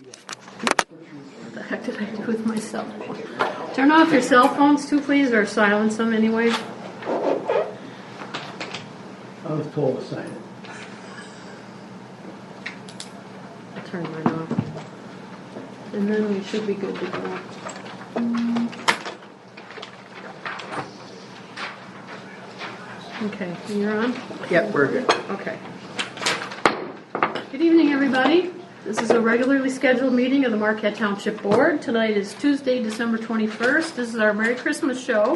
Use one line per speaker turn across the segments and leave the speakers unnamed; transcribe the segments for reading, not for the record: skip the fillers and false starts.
What the heck did I do with my cell phone? Turn off your cell phones too, please, or silence them anyway.
I was told to sign it.
I'll turn mine off. And then we should be good to go. Okay, you're on?
Yep, we're good.
Okay. Good evening, everybody. This is a regularly scheduled meeting of the Marquette Township Board. Tonight is Tuesday, December 21st. This is our Merry Christmas show.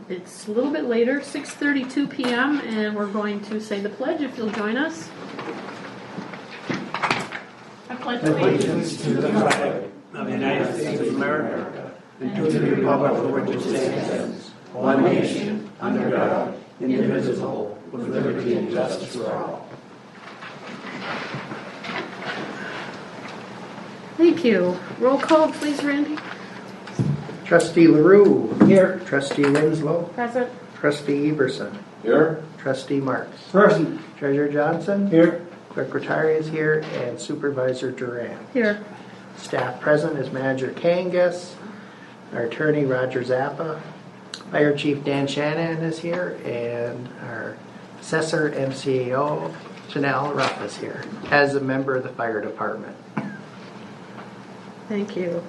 It's a little bit later, 6:32 p.m., and we're going to say the pledge if you'll join us. I pledge
allegiance to the flag of the United States of America and to the republic for which it stands, one nation, under God, indivisible, with liberty and justice for all.
Thank you. Roll call, please, Randy.
Trustee LaRue. Here. Trustee Winslow.
Present.
Trustee Everson.
Here.
Trustee Marks.
Present.
Treasurer Johnson.
Here.
Clerk Rotary is here, and Supervisor Duran.
Here.
Staff present is Manager Kangas, our attorney Roger Zappa, Fire Chief Dan Shannon is here, and our Assessor MCAO Janelle Ruff is here, as a member of the Fire Department.
Thank you.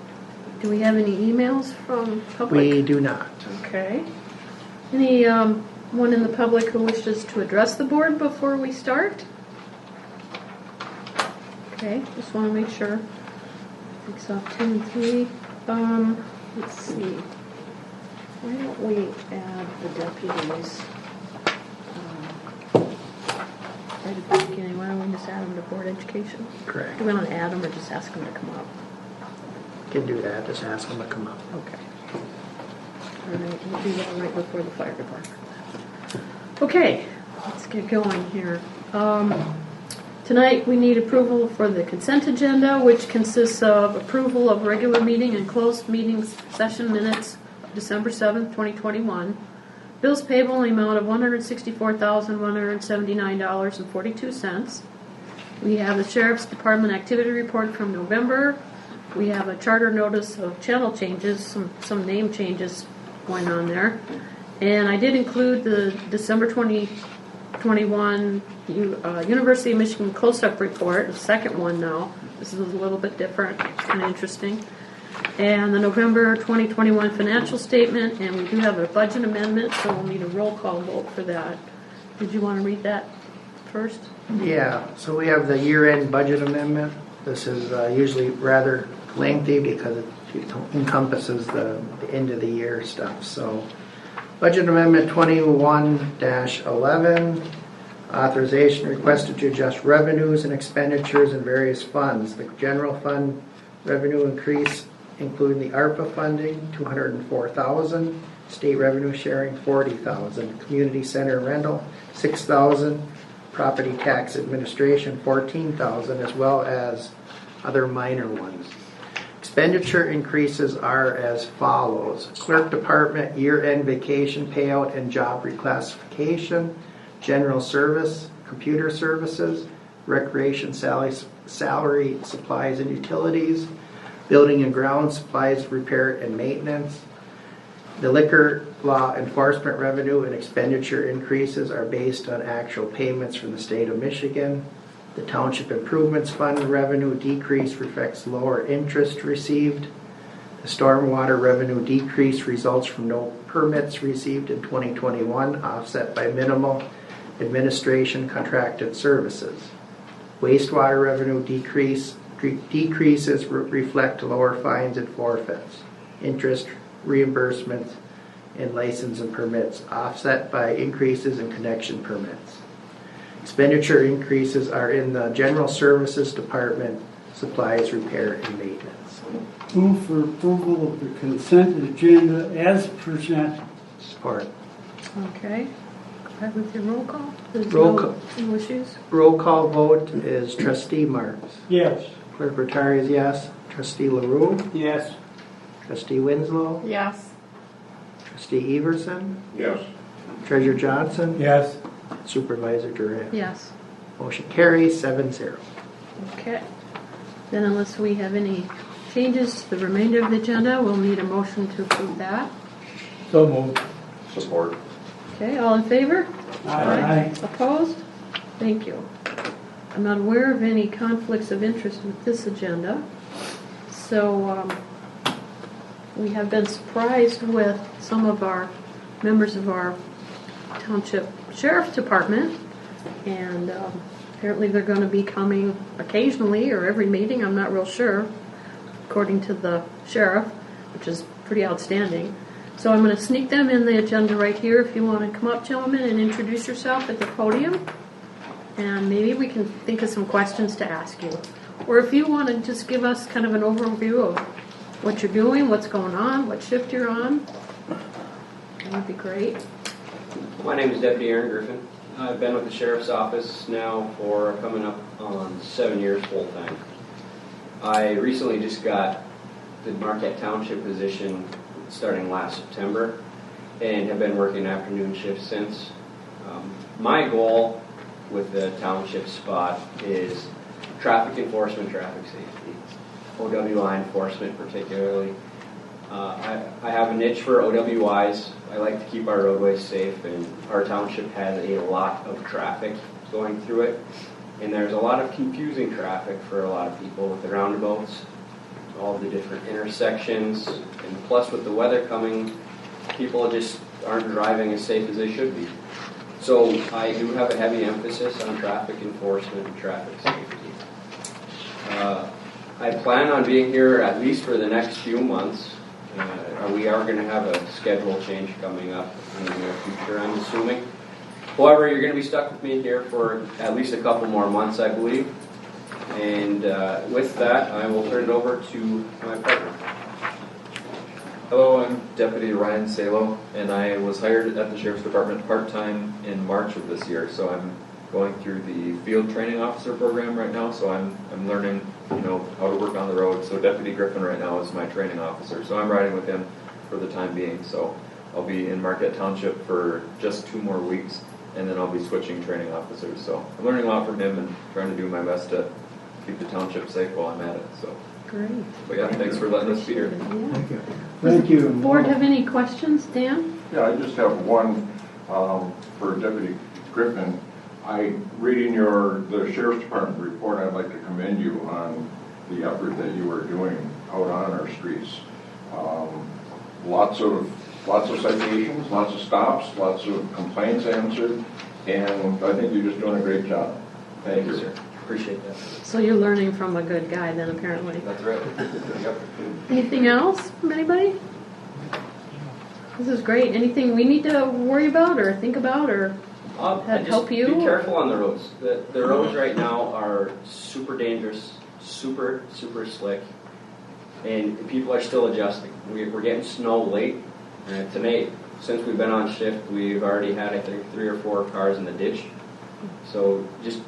Do we have any emails from public?
We do not.
Okay. Any one in the public who wishes to address the board before we start? Okay, just want to make sure. Takes off 2 and 3. Let's see. Why don't we add the deputies? Right at the beginning, why don't we just add them to board education?
Correct.
Do we want to add them or just ask them to come up?
Can do that, just ask them to come up.
Okay. All right, we'll do that right before the fire department. Okay, let's get going here. Tonight we need approval for the consent agenda, which consists of approval of regular meeting and closed meetings session minutes of December 7th, 2021. Bills payable in the amount of $164,179.42. We have the Sheriff's Department activity report from November. We have a charter notice of channel changes, some name changes going on there. And I did include the December 2021 University of Michigan close-up report, the second one now. This is a little bit different, kind of interesting. And the November 2021 financial statement, and we do have a budget amendment, so we'll need a roll call vote for that. Did you want to read that first?
Yeah, so we have the year-end budget amendment. This is usually rather lengthy because it encompasses the end of the year stuff. So budget amendment 21-11, authorization requested to adjust revenues and expenditures in various funds. The general fund revenue increase, including the ARPA funding, $204,000, state revenue sharing $40,000, community center rental $6,000, property tax administration $14,000, as well as other minor ones. Expenditure increases are as follows: clerk department year-end vacation payout and job reclassification, general service, computer services, recreation salary, supplies and utilities, building and ground supplies, repair and maintenance. The liquor law enforcement revenue and expenditure increases are based on actual payments from the state of Michigan. The Township Improvements Fund revenue decrease reflects lower interest received. The stormwater revenue decrease results from no permits received in 2021, offset by minimal administration contracted services. Wastewater revenue decreases reflect lower fines and forfeits, interest reimbursements, and license and permits, offset by increases in connection permits. Expenditure increases are in the General Services Department, supplies, repair, and maintenance.
Move for approval of the consent agenda as presented.
Support.
Okay. Go ahead with your roll call. There's
Roll
no
call.
issues.
Roll call vote is Trustee Marks.
Yes.
Clerk Rotary is yes. Trustee LaRue.
Yes.
Trustee Winslow.
Yes.
Trustee Everson.
Yes.
Treasurer Johnson.
Yes.
Supervisor Duran.
Yes.
Motion carries 7-0.
Okay. Then unless we have any changes to the remainder of the agenda, we'll need a motion to approve that.
So moved.
Support.
Okay, all in favor?
Aye.
Opposed? Thank you. I'm not aware of any conflicts of interest with this agenda. So we have been surprised with some of our members of our Township Sheriff's Department, and apparently they're going to be coming occasionally or every meeting, I'm not real sure, according to the sheriff, which is pretty outstanding. So I'm going to sneak them in the agenda right here. If you want to come up, gentlemen, and introduce yourself at the podium, and maybe we can think of some questions to ask you. Or if you want to just give us kind of an overview of what you're doing, what's going on, what shift you're on, that would be great.
My name is Deputy Aaron Griffin. I've been with the Sheriff's Office now for coming up on 7 years full time. I recently just got the Marquette Township position starting last September and have been working afternoon shifts since. My goal with the township spot is traffic enforcement, traffic safety, OWI enforcement particularly. I have a niche for OWIs. I like to keep our roadways safe, and our township has a lot of traffic going through it, and there's a lot of confusing traffic for a lot of people with the roundabouts, all the different intersections, and plus with the weather coming, people just aren't driving as safe as they should be. So I do have a heavy emphasis on traffic enforcement and traffic safety. I plan on being here at least for the next few months. We are going to have a schedule change coming up in the near future, I'm assuming. However, you're going to be stuck with me here for at least a couple more months, I believe. And with that, I will turn it over to my partner.
Hello, I'm Deputy Ryan Salo, and I was hired at the Sheriff's Department part-time in March of this year. So I'm going through the field training officer program right now. So I'm learning, how to work on the road. So Deputy Griffin right now is my training officer. So I'm riding with him for the time being. So I'll be in Marquette Township for just 2 more weeks, and then I'll be switching training officers. So I'm learning a lot from him and trying to do my best to keep the township safe while I'm at it. So.
Great.
But yeah, thanks for letting us be here.
Yeah.
Thank you. Thank you.
Board have any questions, Dan?
Yeah, I just have one for Deputy Griffin. Reading the Sheriff's Department report, I'd like to commend you on the effort that you are doing out on our streets. Lots of citations, lots of stops, lots of complaints answered, and I think you're just doing a great job. Thank you,
sir. Appreciate that.
So you're learning from a good guy then, apparently.
That's right. Yep.
Anything else from anybody? This is great. Anything we need to worry about or think about or
Just
help you?
Be careful on the roads. The roads right now are super dangerous, super slick, and people are still adjusting. We're getting snow late. Tonight, since we've been on shift, we've already had, I think, 3 or 4 cars in the ditch. So just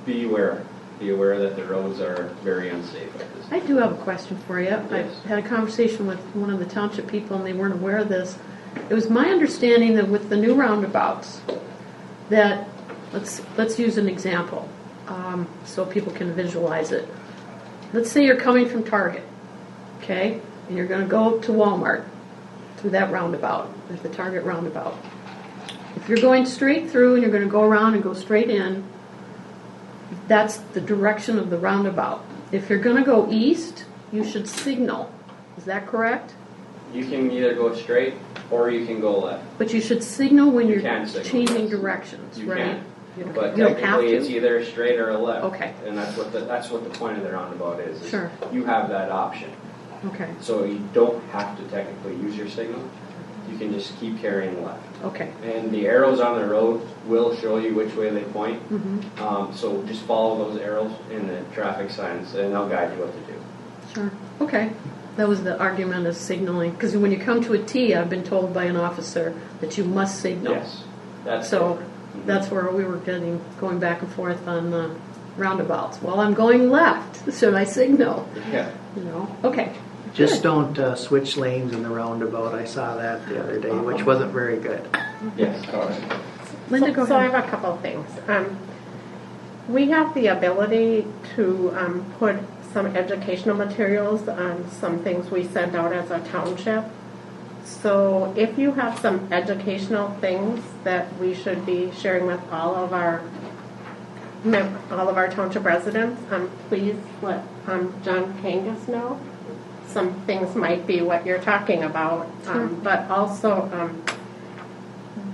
be aware. Be aware that the roads are very unsafe at this.
I do have a question for you.
Yes.
I had a conversation with one of the township people and they weren't aware of this. It was my understanding that with the new roundabouts, that let's use an example so people can visualize it. Let's say you're coming from Target, okay, and you're going to go to Walmart through that roundabout. There's the Target roundabout. If you're going straight through and you're going to go around and go straight in, that's the direction of the roundabout. If you're going to go east, you should signal. Is that correct?
You can either go straight or you can go left.
But you should signal when
You
you're
can signal,
changing
yes.
directions,
You
right?
can.
You don't,
But
you don't have
technically, it's
to.
either straight or a left.
Okay.
And that's what the point of the roundabout is.
Sure.
You have that option.
Okay.
So you don't have to technically use your signal. You can just keep carrying left.
Okay.
And the arrows on the road will show you which way they point.
Mm-hmm.
So just follow those arrows in the traffic signs, and they'll guide you what to do.
Sure. Okay. That was the argument of signaling. Because when you come to a T, I've been told by an officer that you must signal.
Yes. That's
So
different.
that's where we were going back and forth on the roundabouts. Well, I'm going left. Should I signal?
Yeah.
Okay.
Just don't switch lanes in the roundabout. I saw that the other day, which wasn't very good.
Yes.
Linda, go
So I
ahead.
have a couple of things. We have the ability to put some educational materials on some things we send out as a township. So if you have some educational things that we should be sharing with all of our township residents, please let John Kangas know. Some things might be what you're talking about, but also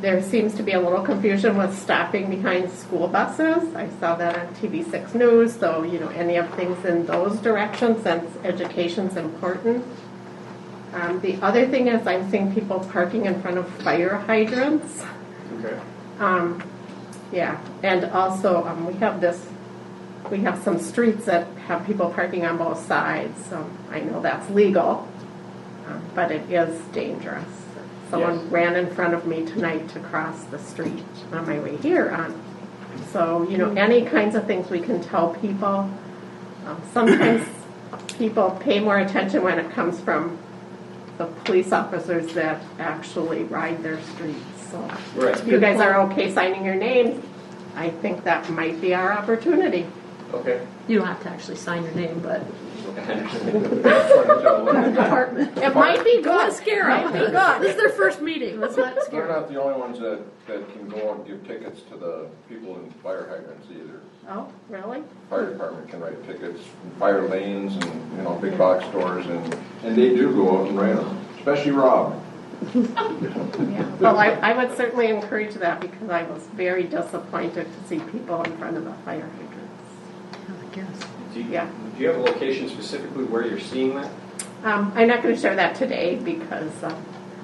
there seems to be a little confusion with stopping behind school buses. I saw that on TV6 News, so any of things in those directions, since education's important. The other thing is I'm seeing people parking in front of fire hydrants.
Okay.
Yeah, and also we have some streets that have people parking on both sides, so I know that's legal, but it is dangerous. Someone ran in front of me tonight to cross the street on my way here. So, any kinds of things we can tell people. Sometimes people pay more attention when it comes from the police officers that actually ride their streets. So if you guys are okay signing your names, I think that might be our opportunity.
Okay.
You don't have to actually sign your name, but
Department. It might be good.
Scare
Might
them.
be good.
This is their first meeting. Let's not
They're
scare them.
not the only ones that can go and give tickets to the people in fire hydrants either.
Oh, really?
Fire department can write tickets, fire lanes and, big box stores, and they do go out and write them, especially Rob.
Yeah. Well, I would certainly encourage that because I was very disappointed to see people in front of the fire hydrants.
I guess.
Do you have a location specifically where you're seeing that?
I'm not going to share that today because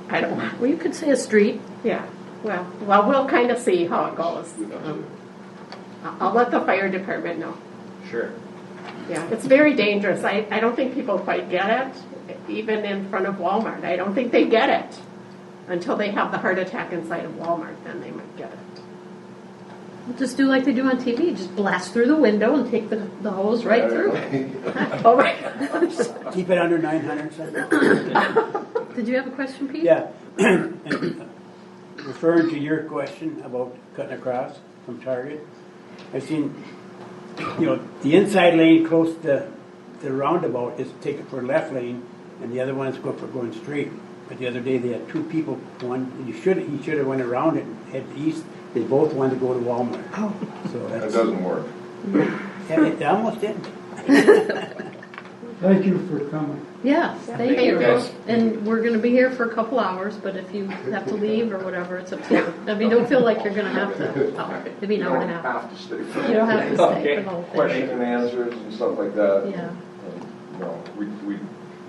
I don't want.
Well, you could say a street.
Yeah. Well, we'll kind of see how it goes. I'll let the fire department know.
Sure.
Yeah, it's very dangerous. I don't think people quite get it, even in front of Walmart. I don't think they get it until they have the heart attack inside of Walmart. Then they might get it.
We'll just do like they do on TV. Just blast through the window and take the hose right through.
Oh my gosh.
Keep it under 900.
Did you have a question, Pete?
Yeah. Referring to your question about cutting across from Target, I've seen, the inside lane close to the roundabout is taken for left lane, and the other one is good for going straight. But the other day they had two people. He should have went around it and head east. They both wanted to go to Walmart.
Oh.
So
That doesn't work.
Yeah, it almost didn't.
Thank you for coming.
Yes, thank
Thank you,
you.
guys.
And we're going to be here for a couple hours, but if you have to leave or whatever, it's up to you. I mean, don't feel like you're going to have to. Oh, maybe an hour and a half.
have to stay for
You don't have to stay
Okay.
for the whole thing.
question and answers and stuff like that.
Yeah.
We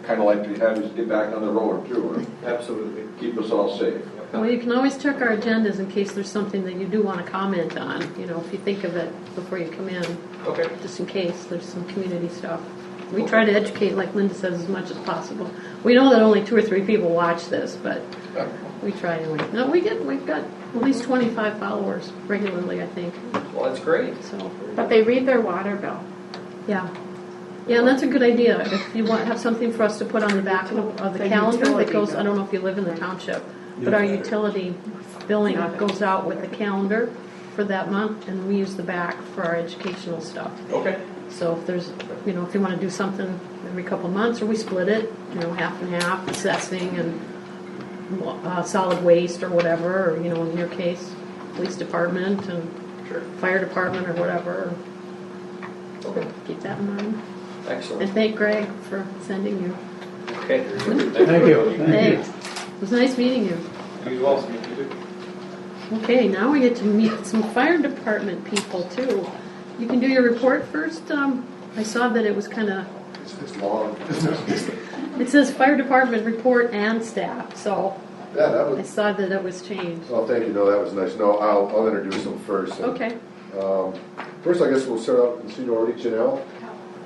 kind of like to have us get back on the road too, and
Absolutely.
keep us all safe.
Well, you can always check our agendas in case there's something that you do want to comment on, if you think of it before you come in,
Okay.
just in case there's some community stuff. We try to educate, like Linda says, as much as possible. We know that only 2 or 3 people watch this, but we try anyway. No, we've got at least 25 followers regularly, I think.
Well, that's great.
So,
But they read their water bill.
yeah. Yeah, and that's a good idea. If you have something for us to put on the back of the calendar that goes, I don't know if you live in the township, but our utility billing goes out with the calendar for that month, and we use the back for our educational stuff.
Okay.
So if there's, if you want to do something every couple of months, or we split it, half and half, assessing and solid waste or whatever, or, in your case, police department and fire department or whatever.
Okay.
Keep that in mind.
Excellent.
And thank Greg for sending you.
Okay.
Thank you.
Thanks. It was nice meeting you.
You also. You too.
Okay, now we get to meet some fire department people too. You can do your report first. I saw that it was kind of.
It's long.
It says fire department report and staff, so
Yeah, that
I
was.
saw that it was changed.
Oh, thank you. No, that was nice. No, I'll introduce them first. And,
Okay.
First, I guess we'll start out in seniority. Janelle.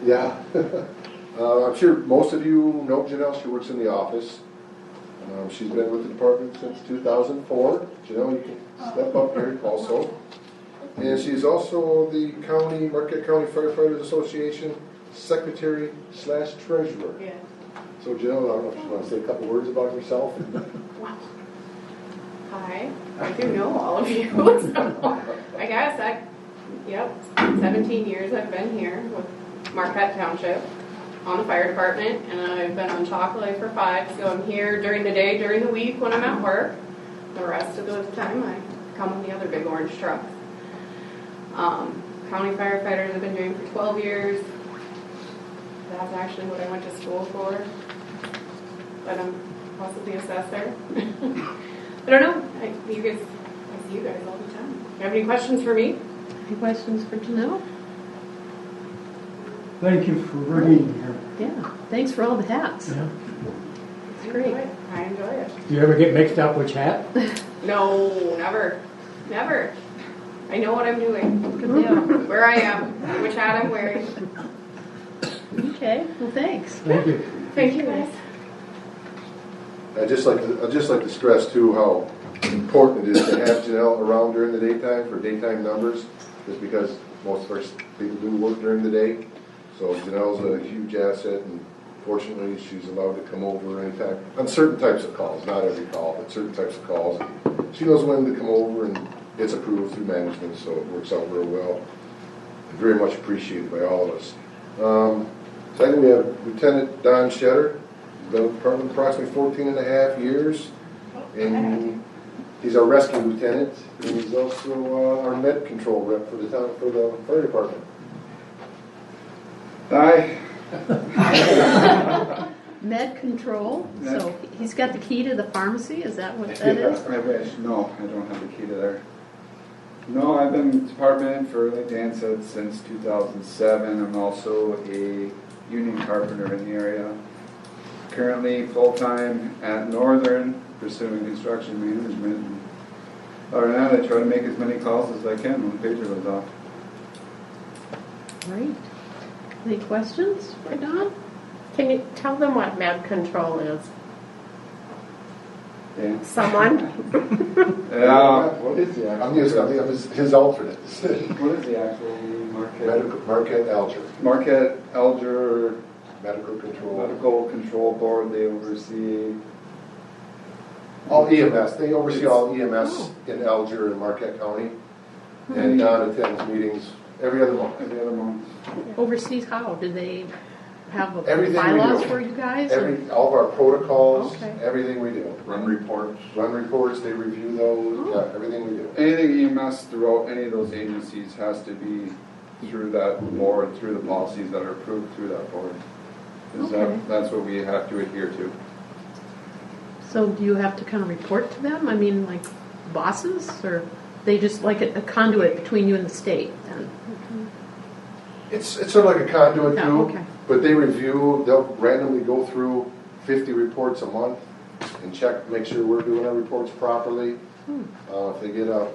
Yeah. I'm sure most of you know Janelle. She works in the office. She's been with the department since 2004. Janelle, you can step up here also. And she's also the Marquette County Firefighters Association Secretary/Treasurer.
Yeah.
So Janelle, I don't know if you want to say a couple words about yourself.
Hi, I do know all of you. So I guess 17 years I've been here with Marquette Township. on the fire department, and I've been on Chocolate for 5, so I'm here during the day, during the week when I'm at work. The rest of the time I come with the other big orange trucks. County firefighters I've been doing for 12 years. That's actually what I went to school for. But I'm also the assessor. I don't know. I see you guys all the time. You have any questions for me?
Any questions for Janelle?
Thank you for bringing here.
Yeah, thanks for all the hats.
Yeah.
It's great.
I enjoy it.
Do you ever get mixed up which hat?
No, never. Never. I know what I'm doing.
Good deal.
Where I am. Which hat I'm wearing.
Okay, well, thanks.
Thank you.
Thank you guys.
I'd just like to stress too how important it is to have Janelle around during the daytime for daytime numbers, just because most of our people do work during the day. So Janelle's a huge asset, and fortunately she's allowed to come over anytime on certain types of calls, not every call, but certain types of calls. She knows when to come over, and it's approved through management, so it works out real well. And very much appreciated by all of us. Second, we have Lieutenant Don Shetter. He's been with the department approximately 14 and a half years, and he's our rescue lieutenant, and he's also our med control rep for the fire department.
Hi.
Med control, so he's got the key to the pharmacy, is that what that is?
I wish. No, I don't have the key to there. No, I've been in the department for, like Dan said, since 2007. I'm also a union carpenter in the area. Currently full-time at Northern, pursuing construction management. And other than that, I try to make as many calls as I can when the pager goes off.
Great. Any questions for Don?
Can you tell them what med control is?
Dan?
Someone?
What is the actual? I'm his alternate.
What is the actual
Marquette Alger.
Marquette Alger
Medical Control.
Medical Control Board. They oversee
All EMS. They oversee all EMS in Alger and Marquette County. And Don attends meetings every other month.
every other month.
Overseas how? Do they have
Everything we
bylaws
do.
for you guys? or-
All of our protocols,
Okay.
everything we do.
Run reports.
Run reports, they review those, yeah, everything we do.
Anything EMS throughout any of those agencies has to be through that board, through the policies that are approved through that board. 'Cause
Okay.
that's what we have to adhere to.
So do you have to kind of report to them? I mean, like bosses, or they just like a conduit between you and the state then?
It's sort of like a conduit
Yeah,
too,
okay.
but they'll randomly go through 50 reports a month and check, make sure we're doing our reports properly. If they get a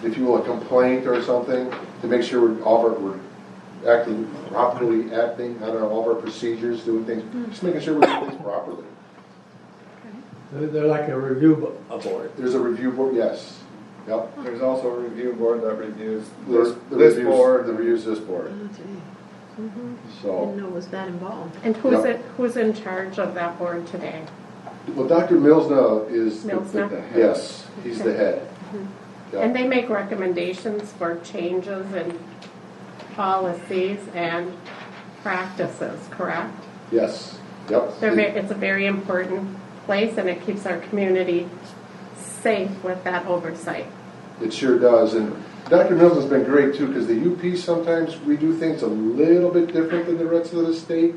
complaint or something, to make sure we're properly acting on all of our procedures, doing things, just making sure we're doing things properly.
They're like a review board.
There's a review board, yes. Yep.
There's also a review board that reviews
The
this
reviews-
board.
The reviews this board.
Oh, gee.
So,
Didn't know it was that involved.
And who's in charge of that board today?
well, Dr. Milsna is
Milsna?
Yes, he's the head. Yep.
And they make recommendations for changes in policies and practices, correct?
Yes. Yep.
It's a very important place, and it keeps our community safe with that oversight.
It sure does. And Dr. Mills has been great too, because the UP, sometimes we do things a little bit different than the rest of the state,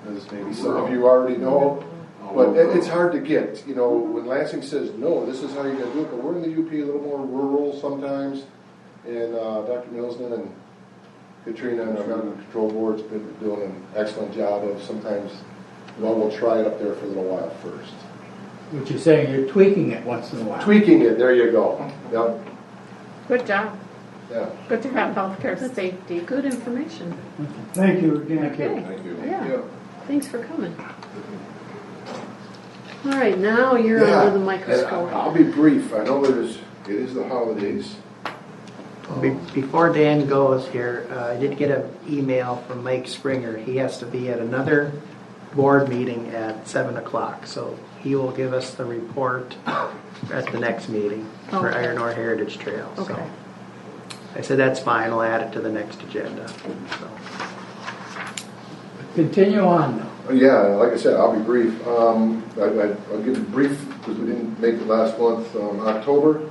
as maybe some of you already know. But it's hard to get. You know, when Lansing says, no, this is how you got to do it, but we're in the UP a little more rural sometimes. And Dr. Millsden and Katrina and our medical control board's been doing an excellent job of sometimes, well, we'll try it up there for a little while first.
What you're saying, you're tweaking it once in a while.
Tweaking it, there you go. Yep.
Good job.
Yeah.
Good to have healthcare safety.
Good information.
Thank you again.
Okay.
Thank you.
Yeah. Thanks for coming. All right, now you're under the microscope.
I'll be brief. I know it is the holidays.
Before Dan goes here, I did get an email from Mike Springer. He has to be at another board meeting at 7 o'clock, so he will give us the report at the next meeting for
Okay.
Iron Ore Heritage Trail. So
Okay.
I said that's fine. I'll add it to the next agenda. So.
Continue on now.
Yeah, like I said, I'll be brief. I'll give it brief because we didn't make it last month. October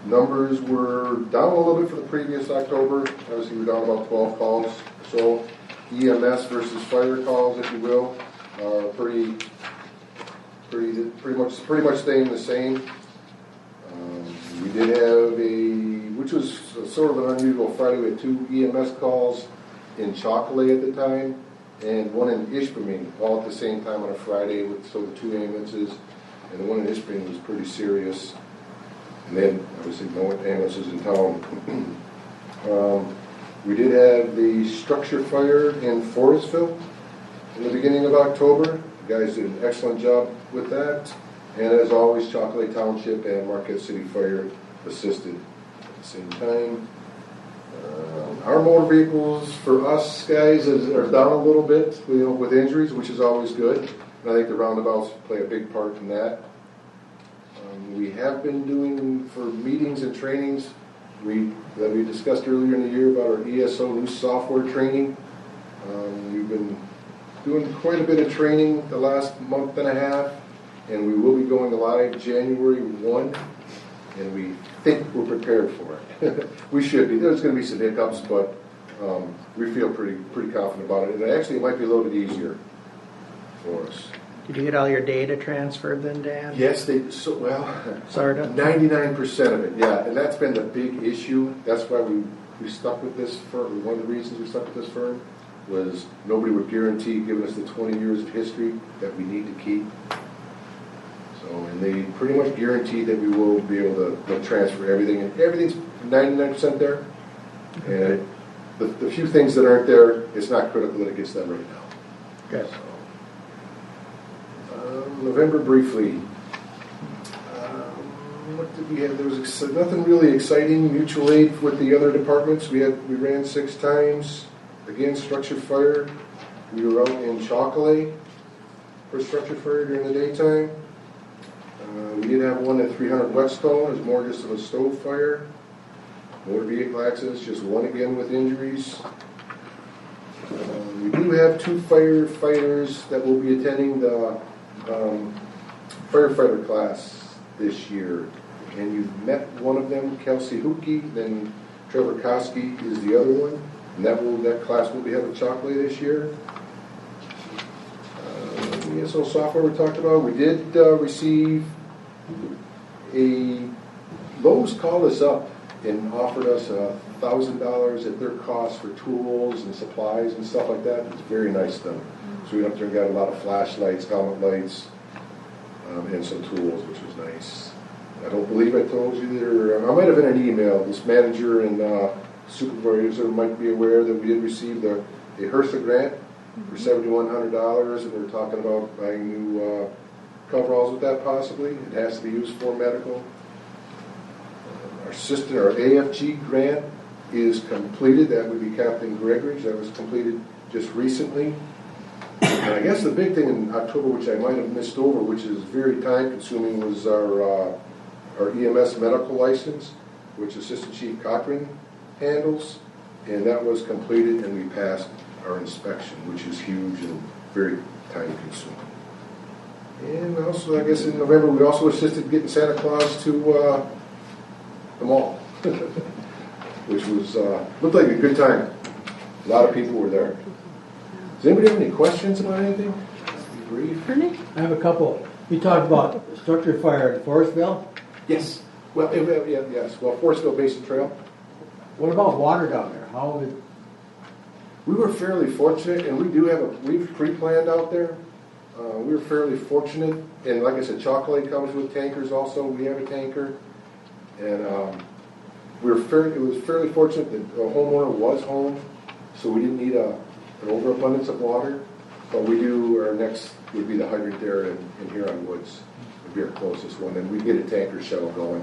numbers were down a little bit for the previous October. Obviously, we're down about 12 calls. So EMS versus fire calls, if you will, are pretty much staying the same. We did have which was sort of an unusual Friday. We had 2 EMS calls in Chocolate at the time, and one in Ishpeming, all at the same time on a Friday, so the 2 ambulances, and the one in Ishpeming was pretty serious. And then, obviously, no ambulances in town. We did have the structure fire in Forestville in the beginning of October. The guys did an excellent job with that. And as always, Chocolate Township and Marquette City Fire assisted at the same time. Our motor vehicles for us guys are down a little bit, with injuries, which is always good. And I think the roundabouts play a big part in that. We have been doing for meetings and trainings that we discussed earlier in the year about our ESO new software training. We've been doing quite a bit of training the last month and a half, and we will be going live January 1, and we think we're prepared for it. We should be. There's going to be some hiccups, but we feel pretty confident about it. And actually, it might be a little bit easier for us.
Did you get all your data transferred then, Dan?
Yes,
Sort of.
99% of it, yeah. And that's been the big issue. That's why we stuck with this firm. One of the reasons we stuck with this firm was nobody would guarantee giving us the 20 years of history that we need to keep. So, and they pretty much guaranteed that we will be able to transfer everything. And everything's 99% there. And the few things that aren't there, it's not critical that it gets done right now.
Good.
So, November briefly. What did we have? There was nothing really exciting. Mutual aid with the other departments. We ran 6 times. Again, structure fire. We were out in Chocolate for structure fire during the daytime. We did have one at 300 Whetstone. It was more just of a stove fire. Motor vehicle accidents, just one again with injuries. We do have 2 firefighters that will be attending the firefighter class this year. And you've met one of them, Kelsey Hookey, then Trevor Koski is the other one. And that class will be held at Chocolate this year. ESO software we talked about. We did receive Lowe's called us up and offered us $1,000 at their cost for tools and supplies and stuff like that. It's very nice of them. So we went up there and got a lot of flashlights, helmet lights, and some tools, which was nice. I don't believe I told you that, I might have in an email. This manager and supervisor might be aware that we did receive a HRSA grant for $7,100, and we're talking about buying new coveralls with that possibly. It has to be used for medical. Our AFG grant is completed. That would be Captain Gregory's. That was completed just recently. And I guess the big thing in October, which I might have missed over, which is very time consuming, was our EMS medical license, which Assistant Chief Cochran handles. And that was completed, and we passed our inspection, which is huge and very time consuming. And also, I guess in November, we also assisted getting Santa Claus to the mall, which was looked like a good time. A lot of people were there. Does anybody have any questions about anything? Be brief.
I have a couple. You talked about structure fire in Forestville.
Yes. Well, yes. Well, Forestville Basin Trail.
What about water down there?
We were fairly fortunate, and we've pre-planned out there. We were fairly fortunate, and like I said, Chocolate comes with tankers also. We have a tanker, and it was fairly fortunate that the homeowner was home, so we didn't need an overabundance of water. But our next would be the hydrant there in Huron Woods. Would be our closest one, and we get a tanker shuttle going,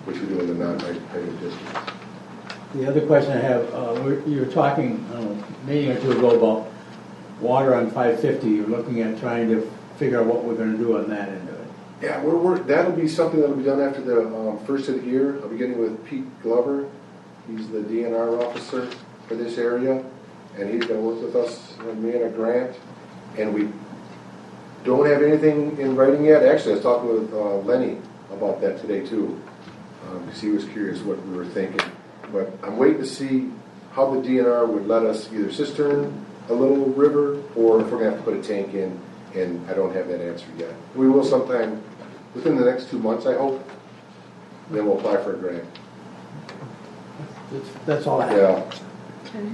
which we do in the non-hydrant district.
The other question I have, you were talking a meeting or two ago about water on 550. You're looking at trying to figure out what we're going to do on that end of it.
Yeah, that'll be something that'll be done after the first of the year. I'll be getting with Pete Glover. He's the DNR officer for this area. and he's gonna work with us and me in a grant. And we don't have anything in writing yet. Actually, I was talking with Lenny about that today too, because he was curious what we were thinking. But I'm waiting to see how the DNR would let us either cistern a little river, or if we're gonna have to put a tank in, and I don't have that answer yet. We will sometime within the next 2 months, I hope. Then we'll apply for a grant.
That's all I have.
Yeah.
Okay.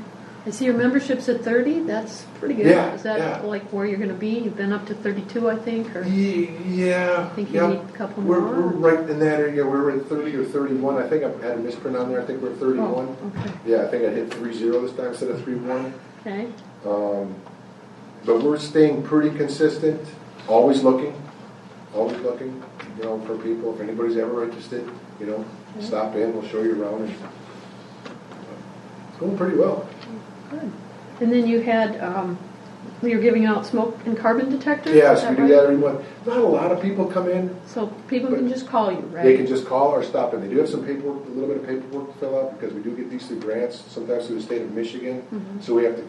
I see your membership's at 30. That's pretty good.
Yeah,
Is that
yeah.
like where you're going to be? You've been up to 32, I think, or
Yeah.
I think you
yeah.
need a couple
We're
more.
right in that area. We're at 30 or 31. I think I had a misprint on there. I think we're 31.
Oh, okay.
Yeah, I think I hit 3-0 this time instead of 3-1.
Okay.
But we're staying pretty consistent. Always looking, you know, for people. If anybody's ever interested, you know, stop in. We'll show you around. And it's going pretty well.
Good. And then you had, you're giving out smoke and carbon detectors?
Yes,
Is
we
that
do
right?
that every month. Not a lot of people come in.
So people can just call you, right?
They can just call or stop in. They do have some paperwork, a little bit of paperwork to fill out, because we do get these through grants, sometimes through the state of Michigan.
Mhm.
So we have to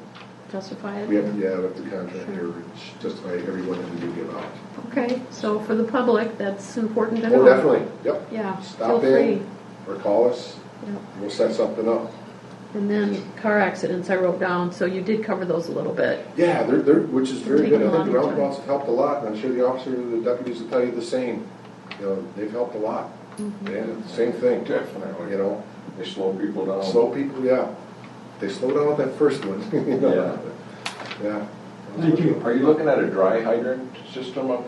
Justify it?
we have to contract here, which justify every one that we do give out.
Okay, so for the public, that's important to know.
Oh, definitely, yep.
Yeah,
Stop
feel free.
in or call us.
Yep.
We'll set something up.
And then car accidents I wrote down, so you did cover those a little bit.
Yeah, they're which is very
Taking
good.
a
I think
lot
the
of
roundabouts have helped a lot, and I'm sure the officers and the deputies will tell you the same. You know, they've helped a lot. And same thing.
Definitely.
You know,
They slow people down.
slow people, yeah. They slow down with that first one. You know? Yeah.
Thank you.
Are you looking at a dry hydrant system up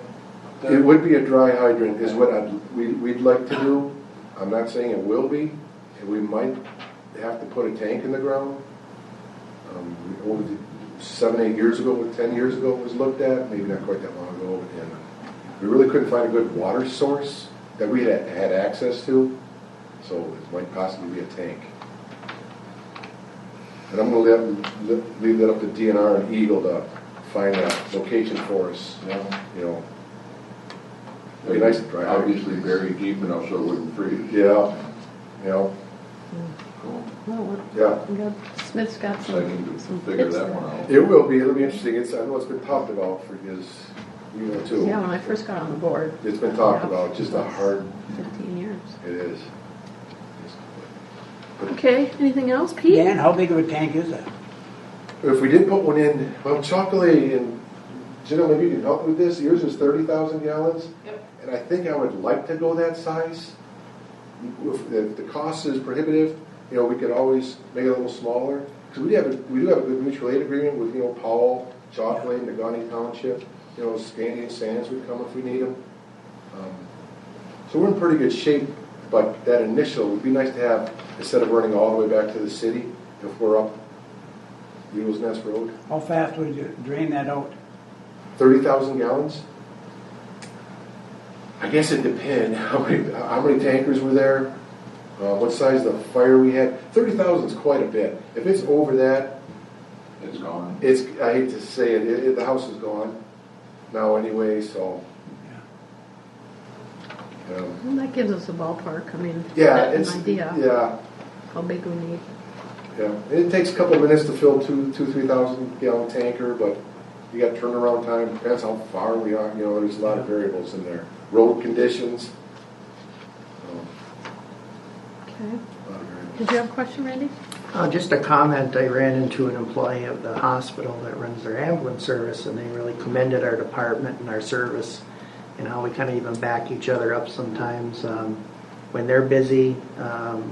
there?
It would be a dry hydrant is what we'd like to do. I'm not saying it will be, and we might have to put a tank in the ground. Over 7-8 years ago, 10 years ago it was looked at, maybe not quite that long ago, and we really couldn't find a good water source that we had access to, so it might possibly be a tank. And I'm going to leave that up to DNR and Eagle to find that location for us. You know, it'd be nice to dry hydrant.
Obviously buried deep enough so it wouldn't freeze.
Yeah, you know,
Well,
yeah.
Smith's got
So I need to
some
figure
tips
that
there.
one out.
It will be. It'll be interesting. I know it's been talked about for years, you know, too.
Yeah, when I first got on the board,
It's been talked
Yeah.
about. Just a hard.
15 years.
It is.
Okay, anything else, Pete?
Dan, how big of a tank is that?
If we did put one in, well, Chocolate and Jenna, maybe you can help with this. Yours is 30,000 gallons.
Yep.
And I think I would like to go that size. If the cost is prohibitive, you know, we could always make it a little smaller. Because we do have a good mutual aid agreement with, you know, Powell, Chocolate, Nagani Township. You know, Scandy and Sands would come if we need them. So we're in pretty good shape. But that initial would be nice to have, instead of running all the way back to the city, if we're up Eagles Nest Road.
How fast would you drain that out?
30,000 gallons? I guess it depends how many tankers were there, what size the fire we had. 30,000 is quite a bit. If it's over that,
It's gone.
I hate to say it, the house is gone now anyway, so.
Well, that gives us a ballpark. I mean,
Yeah,
an
it's,
idea
yeah,
how big we need.
yeah. It takes a couple of minutes to fill 3,000 gallon tanker, but you got turnaround time, depends how far we are, you know, there's a lot of variables in there. Road conditions.
Okay.
A lot of variables.
Did you have a question, Randy?
Just a comment, I ran into an employee of the hospital that runs their ambulance service, and they really commended our department and our service, and how we kind of even back each other up sometimes. When they're busy,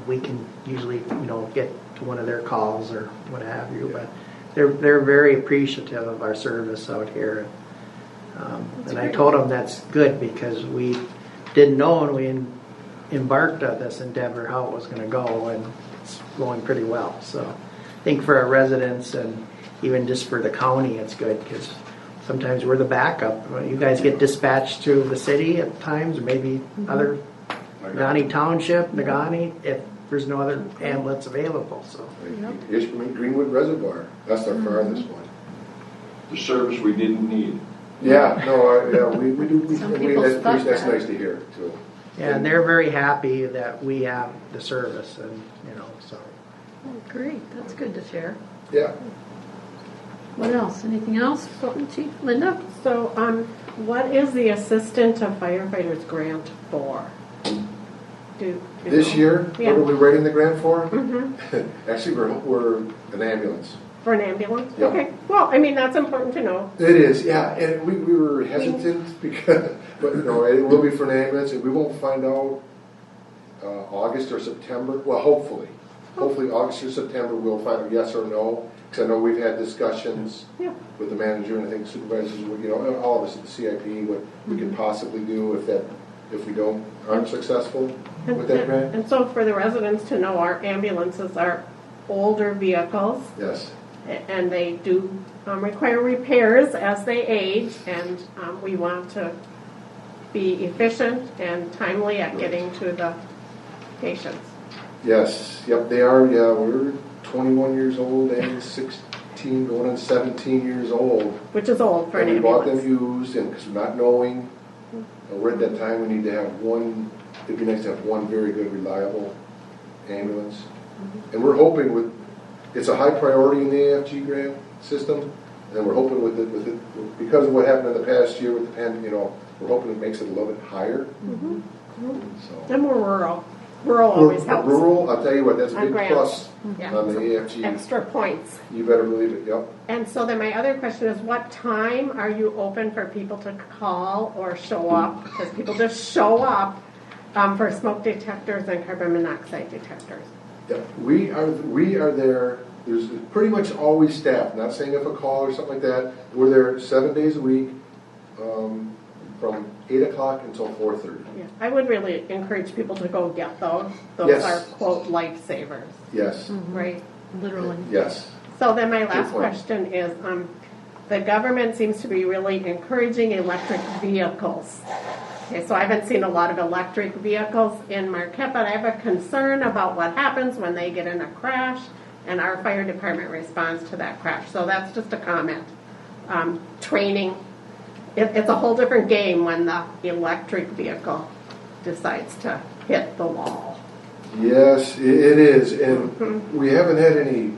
we can usually, you know, get to one of their calls or what have you, but they're very appreciative of our service out here. And I told them that's good, because we didn't know when we embarked on this endeavor how it was going to go, and it's going pretty well. So I think for our residents and even just for the county, it's good, because sometimes we're the backup. You guys get dispatched to the city at times, or maybe other Nagani Township, Nagani, if there's no other ambulance available. So
Ishpeming Greenwood Reservoir, that's our farthest one.
The service we didn't need.
Yeah, no, we do.
Some people
That's
thought
that's
that.
nice to hear too.
yeah, and they're very happy that we have the service, and you know, so.
Oh, great. That's good to share.
Yeah.
What else? Anything else? Chief Linda?
So, what is the Assistant to Firefighters grant for?
This year,
Yeah.
what are we writing the grant for?
Mm-hmm.
Actually, we're an ambulance.
For an ambulance?
Yeah.
Okay. Well, I mean, that's important to know.
It is, yeah, and we were hesitant because, but no, it will be for an ambulance, and we won't find out August or September. Well, hopefully August or September we'll find out yes or no. Because I know we've had discussions with the manager and I think supervisors, all of us at the CIP, what we can possibly do if we aren't successful with that grant.
And so for the residents to know, our ambulances are older vehicles.
Yes.
And they do require repairs as they age, and we want to be efficient and timely at getting to the patients.
Yes, yep, they are, yeah, we're 21 years old and 16, going on 17 years old.
Which is old for an
And we bought them
ambulance.
used, and because not knowing, we're at that time, we need to have one, it'd be nice to have one very good, reliable ambulance. And we're hoping it's a high priority in the AFG grant system, and we're hoping with it, because of what happened in the past year with the pandemic, we're hoping it makes it a little bit higher. So.
And we're rural. Rural always helps.
Rural, I'll tell you what, that's a
On
big
grants.
plus
Yeah.
on the AFG.
Extra points.
You better believe it, yep.
And so then my other question is, what time are you open for people to call or show up? Because people just show up for smoke detectors and carbon monoxide detectors.
Yeah, we are there. There's pretty much always staff. Not saying if a call or something like that. We're there 7 days a week, from 8 o'clock until 4:30.
Yeah, I would really encourage people to go get those. Those
Yes.
are, quote, lifesavers,
Yes.
right?
Literally.
Yes.
So then my last
point.
question is, the government seems to be really encouraging electric vehicles. Okay, so I haven't seen a lot of electric vehicles in Marquette, but I have a concern about what happens when they get in a crash and our fire department responds to that crash. So that's just a comment. Training, it's a whole different game when the electric vehicle decides to hit the wall.
Yes, it is. And we haven't had any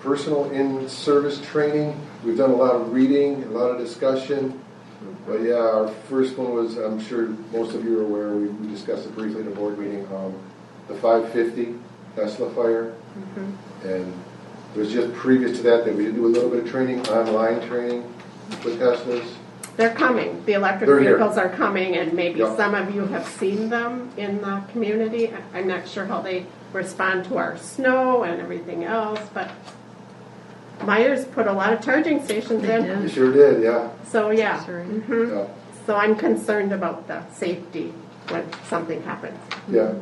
personal in-service training. We've done a lot of reading, a lot of discussion. But yeah, our first one was, I'm sure most of you are aware, we discussed it briefly in a board meeting, the 550 Tesla fire. And it was just previous to that we did do a little bit of training, online training with Teslas.
They're coming. The electric
They're here.
vehicles are coming, and maybe
Yep.
some of you have seen them in the community. I'm not sure how they respond to our snow and everything else, but Myers put a lot of charging stations
They
in.
did.
You sure did, yeah.
So yeah.
Sorry.
Yeah.
So I'm concerned about the safety when something happens
Yeah.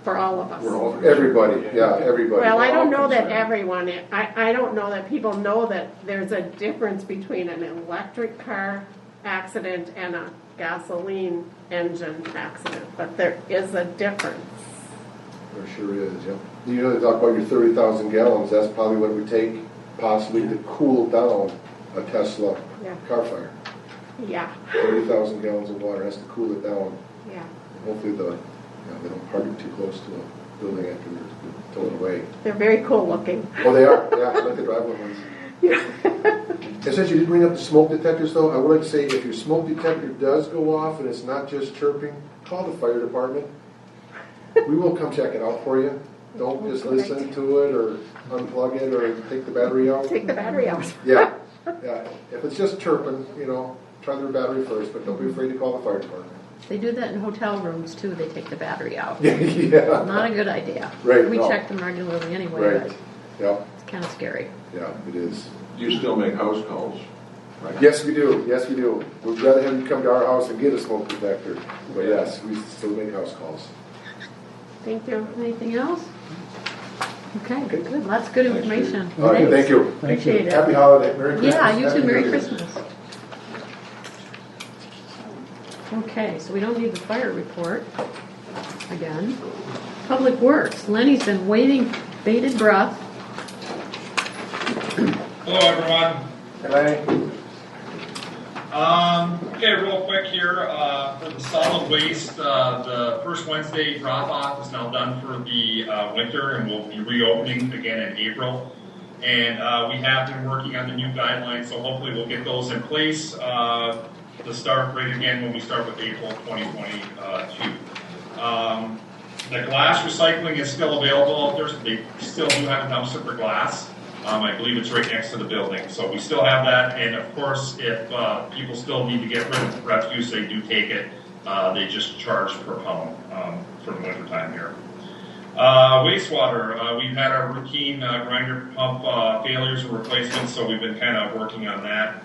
for all of us.
Everybody, yeah, everybody.
Well, I don't
We're all
know that
concerned.
everyone, I don't know that people know that there's a difference between an electric car accident and a gasoline engine accident, but there is a difference.
There sure is, yeah. You know, they talk about your 30,000 gallons, that's probably what it would take possibly to cool down a Tesla
Yeah.
car fire.
Yeah,
30,000 gallons of water has to cool it down.
yeah.
Hopefully they don't park it too close to a building after they're towed away.
They're very cool looking.
Oh, they are, yeah, I like the driveway ones. And since you did bring up the smoke detectors though, I would like to say if your smoke detector does go off and it's not just chirping, call the fire department. We will come check it out for you. Don't just listen to it or unplug it or take the battery out.
Take the battery out.
Yeah, yeah. If it's just chirping, try the battery first, but don't be afraid to call the fire department.
They do that in hotel rooms too. They take the battery out.
Yeah.
Not a good idea.
Right,
We
no.
check them regularly anyway,
Right.
but
Yeah,
it's kind of scary.
yeah, it is.
You still make house calls, right?
Yes, we do. Yes, we do. We'd rather have you come to our house and get a smoke detector. But yes, we still make house calls.
Thank you.
Anything else? Okay, good. Lots of good information.
All right, thank you.
Appreciate it.
Happy holiday. Merry Christmas.
Yeah, you
Happy
too.
New
Merry
Year.
Christmas. Okay, so we don't need the fire report again. Public Works. Lenny's been waiting, bated breath.
Hello, everyone.
Good
Okay, real quick here, for the solid waste, the first Wednesday drop-off is now done for the winter, and we'll be reopening again in April. And we have been working on the new guidelines, so hopefully we'll get those in place to start right again when we start with April 2022. The glass recycling is still available out there, so they still do have a dumpster for glass. I believe it's right next to the building, so we still have that. And of course, if people still need to get rid of refuse, they do take it. They just charge per pound for the winter time here. Wastewater, we've had our routine grinder pump failures and replacements, so we've been kind of working on that.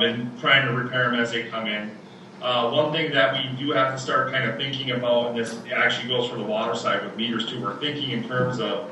Been trying to repair them as they come in. One thing that we do have to start kind of thinking about, and this actually goes for the water side with meters too, we're thinking in terms of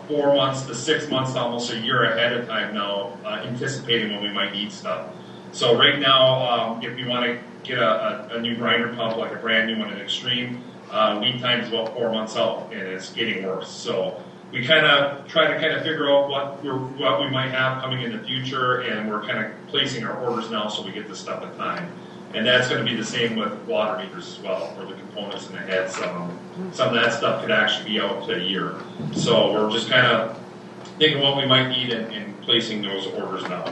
4 months to 6 months, almost a year ahead of time now, anticipating when we might need stuff. So right now, if we want to get a new grinder pump, like a brand new one in Extreme, lead time is about 4 months out, and it's getting worse. So we kind of try to figure out what we might have coming in the future, and we're kind of placing our orders now so we get this stuff in time. And that's going to be the same with water meters as well, for the components in the heads. Some of that stuff could actually be out to a year. So we're just kind of thinking what we might need and placing those orders now.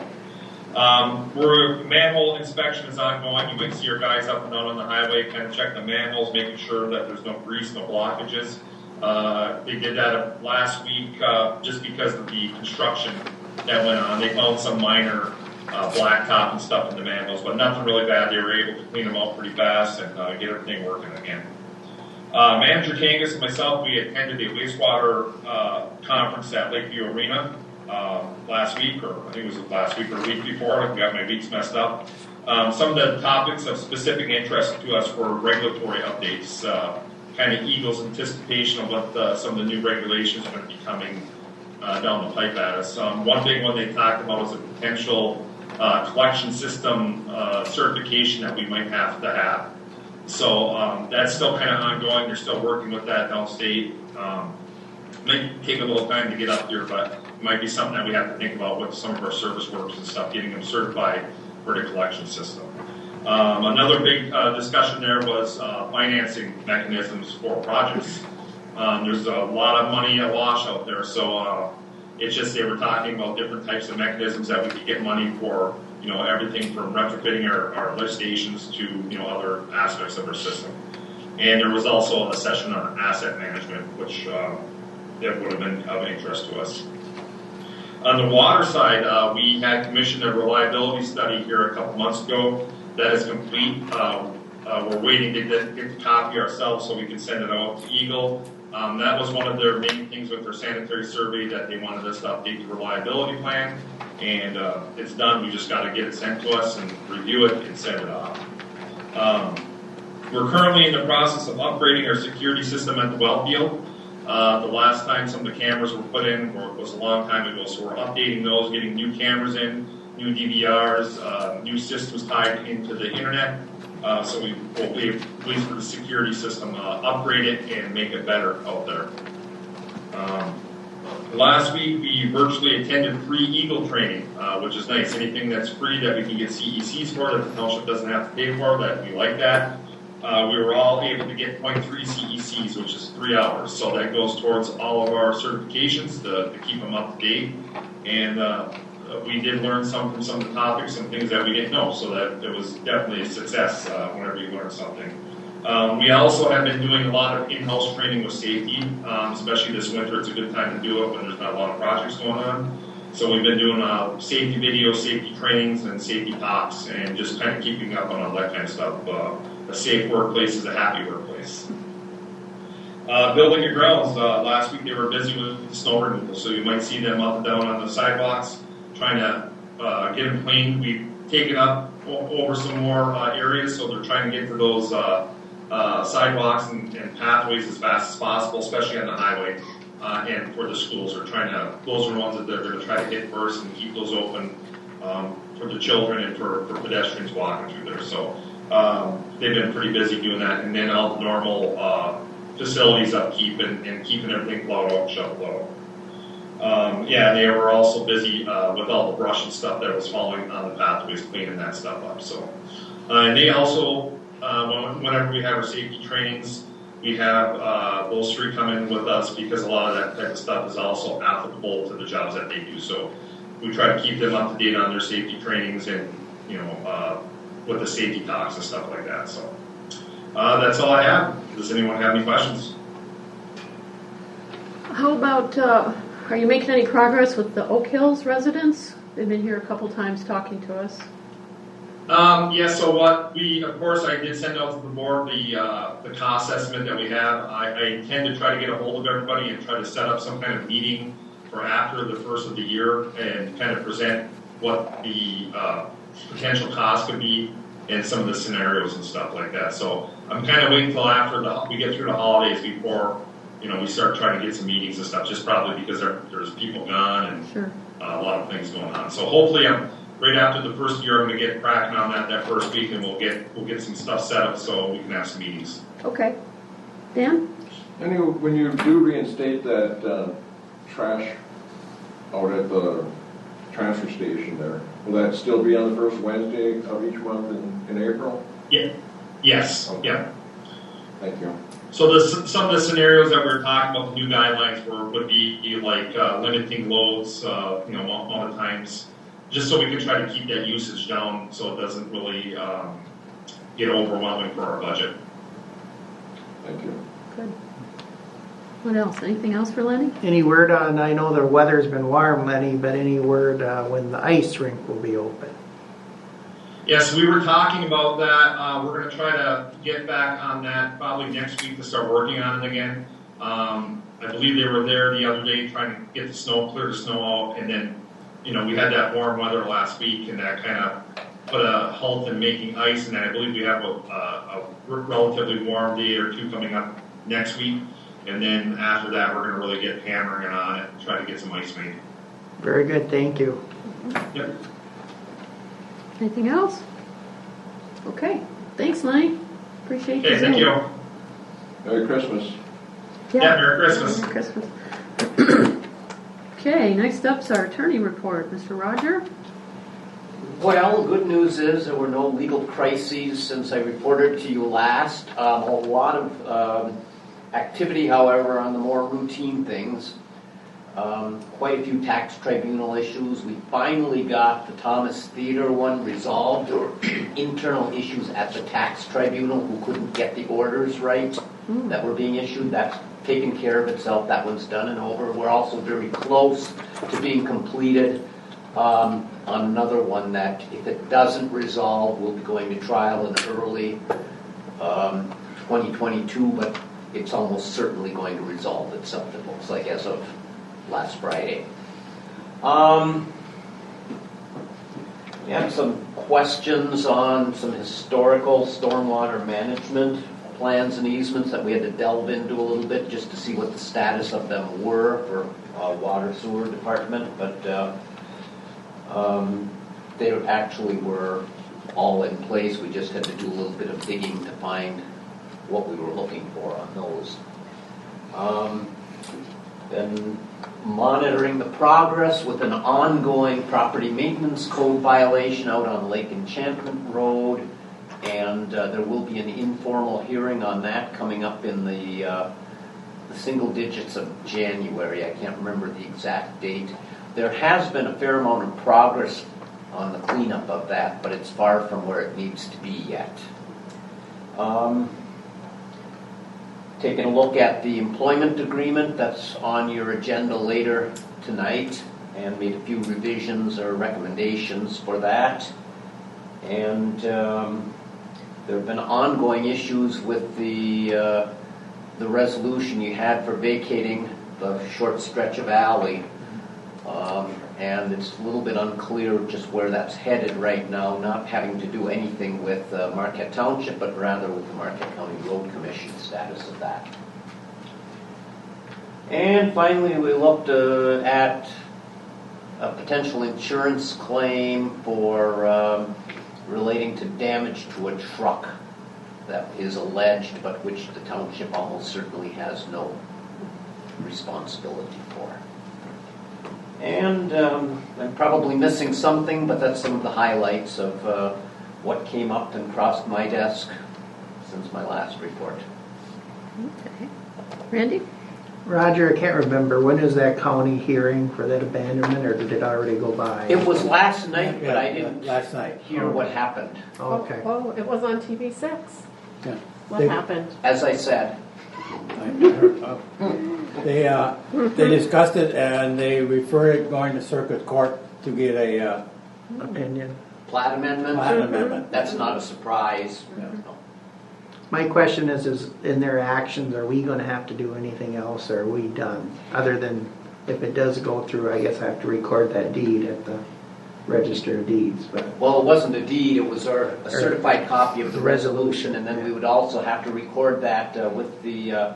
Manhole inspection is ongoing. You might see our guys up and down on the highway kind of check the manholes, making sure that there's no grease, no blockages. They did that last week just because of the construction that went on. They found some minor blacktop and stuff in the manholes, but nothing really bad. They were able to clean them out pretty fast and get everything working again. Manager Kangas and myself, we attended a wastewater conference at Lakeview Arena last week, or I think it was last week or a week before. I got my weeks messed up. Some of the topics of specific interest to us were regulatory updates, kind of Eagle's anticipation of what some of the new regulations are going to be coming down the pipe at us. One big one they talked about was a potential collection system certification that we might have to have. So that's still kind of ongoing. They're still working with that downstate. Might take a little time to get up here, but it might be something that we have to think about with some of our service workers and stuff, getting them certified for the collection system. Another big discussion there was financing mechanisms for projects. There's a lot of money awash out there, so it's just they were talking about different types of mechanisms that we could get money for, everything from retrofitting our lift stations to, other aspects of our system. And there was also a session on asset management, which that would have been of interest to us. On the water side, we had commissioned a reliability study here a couple months ago. That is complete. We're waiting to get the copy ourselves so we can send it out to Eagle. That was one of their main things with their sanitary survey, that they wanted us to update the reliability plan, and it's done. We just got to get it sent to us and review it and send it off. We're currently in the process of upgrading our security system at the well field. The last time some of the cameras were put in was a long time ago, so we're updating those, getting new cameras in, new DVRs, new systems tied into the internet. So we will be, at least for the security system, upgrade it and make it better out there. Last week we virtually attended free Eagle training, which is nice. Anything that's free that we can get CECs for, that the township doesn't have to pay for, that we like that. We were all able to get 0.3 CECs, which is 3 hours. So that goes towards all of our certifications to keep them up to date. And we did learn some from some of the topics and things that we didn't know, so that it was definitely a success whenever you learn something. We also have been doing a lot of in-house training with safety, especially this winter. It's a good time to do it when there's not a lot of projects going on. So we've been doing safety videos, safety trainings, and safety talks, and just kind of keeping up on all that kind of stuff. A safe workplace is a happy workplace. Building and grounds, last week they were busy with the snow removal, so you might see them up and down on the sidewalks, trying to get them cleaned. We've taken up over some more areas, so they're trying to get to those sidewalks and pathways as fast as possible, especially on the highway and for the schools. Those are the ones that they're going to try to hit first and keep those open for the children and for pedestrians walking through there. So they've been pretty busy doing that, and then all the normal facilities upkeep and keeping everything plowed out and shoveled out. They were also busy with all the brush and stuff that was falling on the pathways, cleaning that stuff up. So, and they also, whenever we have our safety trainings, we have those three come in with us because a lot of that type of stuff is also applicable to the jobs that they do. So we try to keep them up to date on their safety trainings and, with the safety talks and stuff like that. So that's all I have. Does anyone have any questions?
How about, are you making any progress with the Oak Hills residents? They've been here a couple times talking to us.
So of course, I did send out to the board the cost estimate that we have. I intend to try to get a hold of everybody and try to set up some kind of meeting for after the first of the year and kind of present what the potential cost could be and some of the scenarios and stuff like that. So I'm kind of waiting until after we get through the holidays before, we start trying to get some meetings and stuff, just probably because there's people gone and
Sure.
A lot of things going on. So hopefully right after the first year, I'm going to get cracking on that first week, and we'll get some stuff set up so we can have some meetings.
Okay. Dan?
When you do reinstate that trash out at the transfer station there, will that still be on the first Wednesday of each month in April?
Yeah. Yes.
Okay.
Yeah.
Thank you.
So some of the scenarios that we're talking about, the new guidelines would be like limiting loads, amount of times, just so we can try to keep that usage down so it doesn't really get overwhelming for our budget.
Thank you.
Good. What else? Anything else for Lenny?
Any word on, I know the weather's been warm, Lenny, but any word when the ice rink will be open?
Yes, we were talking about that. We're going to try to get back on that probably next week to start working on it again. I believe they were there the other day trying to get clear the snow out, and then, we had that warm weather last week, and that kind of put a halt in making ice, and then I believe we have a relatively warm day or two coming up next week, and then after that we're going to really get hammering on it and try to get some ice made.
Very good, thank you.
Yep.
Anything else? Okay. Thanks, Lenny. Appreciate you.
Okay, thank you.
Merry Christmas.
Yeah, Merry Christmas.
Merry Christmas. Okay, next up's our attorney report. Mr. Roger?
Well, the good news is there were no legal crises since I reported to you last. A lot of activity, however, on the more routine things. Quite a few tax tribunal issues. We finally got the Thomas Theater one resolved, or internal issues at the tax tribunal who couldn't get the orders right that were being issued. That's taken care of itself. That one's done and over. We're also very close to being completed on another one that, if it doesn't resolve, we'll be going to trial in early 2022, but it's almost certainly going to resolve itself, it looks like, as of last Friday. We have some questions on some historical stormwater management plans and easements that we had to delve into a little bit just to see what the status of them were for water sewer department, but they actually were all in place. We just had to do a little bit of digging to find what we were looking for on those. Been monitoring the progress with an ongoing property maintenance code violation out on Lake Enchantment Road, and there will be an informal hearing on that coming up in the single digits of January. I can't remember the exact date. There has been a fair amount of progress on the cleanup of that, but it's far from where it needs to be yet. Taking a look at the employment agreement that's on your agenda later tonight, and made a few revisions or recommendations for that. And there have been ongoing issues with the resolution you had for vacating the short stretch of alley. And it's a little bit unclear just where that's headed right now, not having to do anything with Marquette Township, but rather with the Marquette County Road Commission status of that. And finally, we looked at a potential insurance claim for relating to damage to a truck that is alleged, but which the township almost certainly has no responsibility for. And I'm probably missing something, but that's some of the highlights of what came up and crossed my desk since my last report.
Okay. Randy?
Roger, I can't remember, when is that county hearing for that abandonment, or did it already go by?
It was last night, but I
Yeah,
didn't
last night.
hear what happened.
Okay.
Oh, it was on TV6.
Yeah.
What happened?
As I said,
They discussed it and they referred it going to circuit court to get a
Opinion.
plat amendment,
plan amendment.
that's not a surprise.
My question is in their actions, are we gonna have to do anything else, or are we done? Other than, if it does go through, I guess I have to record that deed at the Register of Deeds, but.
Well, it wasn't a deed, it was a certified copy of the resolution, and then we would also have to record that with the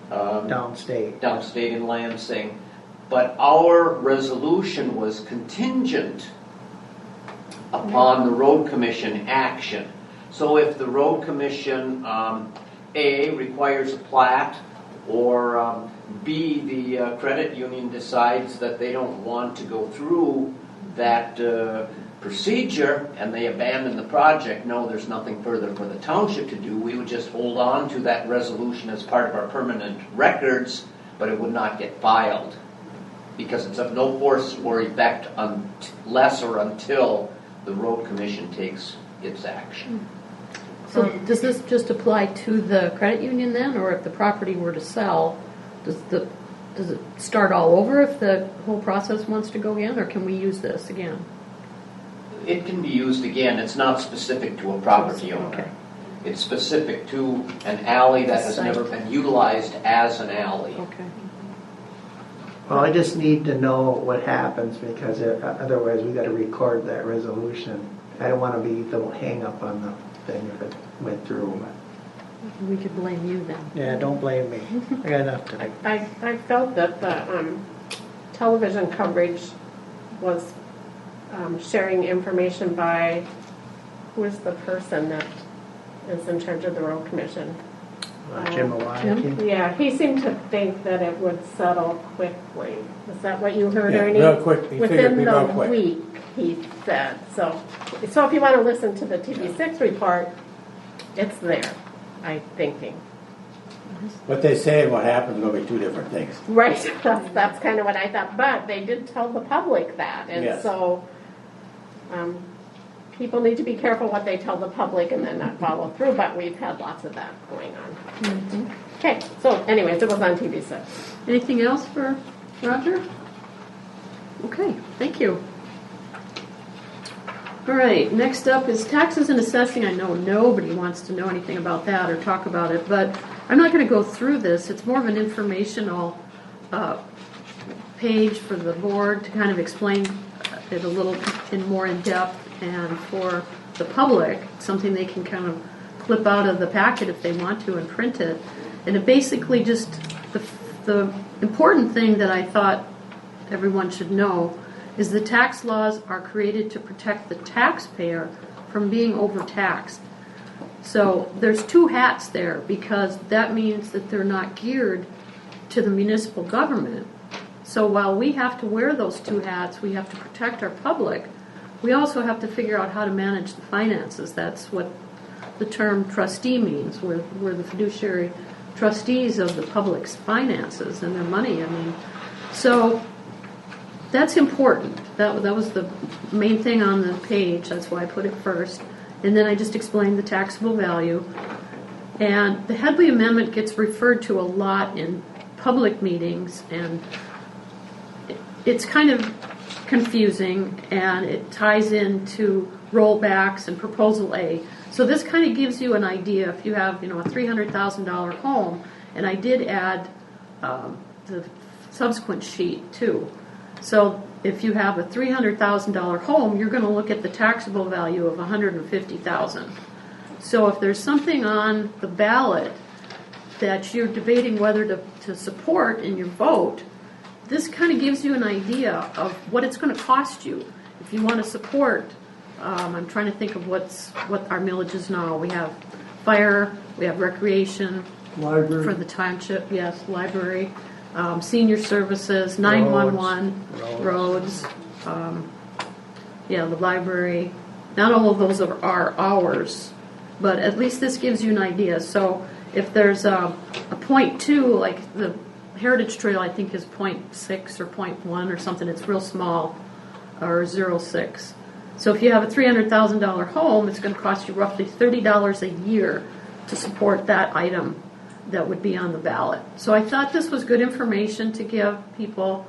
downstate in Lansing. But our resolution was contingent upon the road commission action. So if the road commission, A, requires a plat, or B, the credit union decides that they don't want to go through that procedure and they abandon the project, no, there's nothing further for the township to do. We would just hold on to that resolution as part of our permanent records, but it would not get filed because it's of no force or effect unless or until the road commission takes its action.
So does this just apply to the credit union then, or if the property were to sell, does it start all over if the whole process wants to go again, or can we use this again?
It can be used again. It's not specific to a property owner.
Okay.
It's specific to an alley that has never been utilized as an alley.
Okay.
Well, I just need to know what happens, because otherwise we gotta record that resolution. I don't wanna be the hang up on the thing if it went through.
We could blame you then.
Yeah, don't blame me. I got enough to do.
I felt that the television coverage was sharing information by, who is the person that is in charge of the road commission?
Jim Mawaki.
Yeah, he seemed to think that it would settle quickly. Is that what you heard,
Yeah,
Ernie?
real quick. He figured it'd
Within
be
the
real quick.
week, he said. So if you want to listen to the TV6 report, it's there, I'm thinking.
What they say and what happens are going to be two different things.
Right, that's kind of what I thought. But they did tell the public that. And
Yes.
so people need to be careful what they tell the public and then not follow through. But we've had lots of that going on. Okay, so anyways, it was on TV6.
Anything else for Roger? Okay, thank you. All right, next up is taxes and assessing. I know nobody wants to know anything about that or talk about it, but I'm not going to go through this. It's more of an informational page for the board to kind of explain it a little more in depth, and for the public, something they can kind of clip out of the packet if they want to and print it. And it basically just, the important thing that I thought everyone should know is the tax laws are created to protect the taxpayer from being overtaxed. So there's two hats there, because that means that they're not geared to the municipal government. So while we have to wear those two hats, we have to protect our public, we also have to figure out how to manage the finances. That's what the term trustee means. We're the fiduciary trustees of the public's finances and their money. I mean, so that's important. That was the main thing on the page. That's why I put it first. And then I just explained the taxable value. And the Headley Amendment gets referred to a lot in public meetings, and it's kind of confusing, and it ties into rollbacks and Proposal A. So this kind of gives you an idea. If you have, a $300,000 home, and I did add the subsequent sheet too. So if you have a $300,000 home, you're going to look at the taxable value of $150,000. So if there's something on the ballot that you're debating whether to support in your vote, this kind of gives you an idea of what it's going to cost you if you want to support. I'm trying to think of what our millage is now. We have fire, we have recreation,
Library.
for the township, yes, library, senior services, 911, roads, the library. Not all of those are ours, but at least this gives you an idea. So if there's a .2, like the Heritage Trail, I think is .6 or .1 or something. It's real small, or 0.6. So if you have a $300,000 home, it's going to cost you roughly $30 a year to support that item that would be on the ballot. So I thought this was good information to give people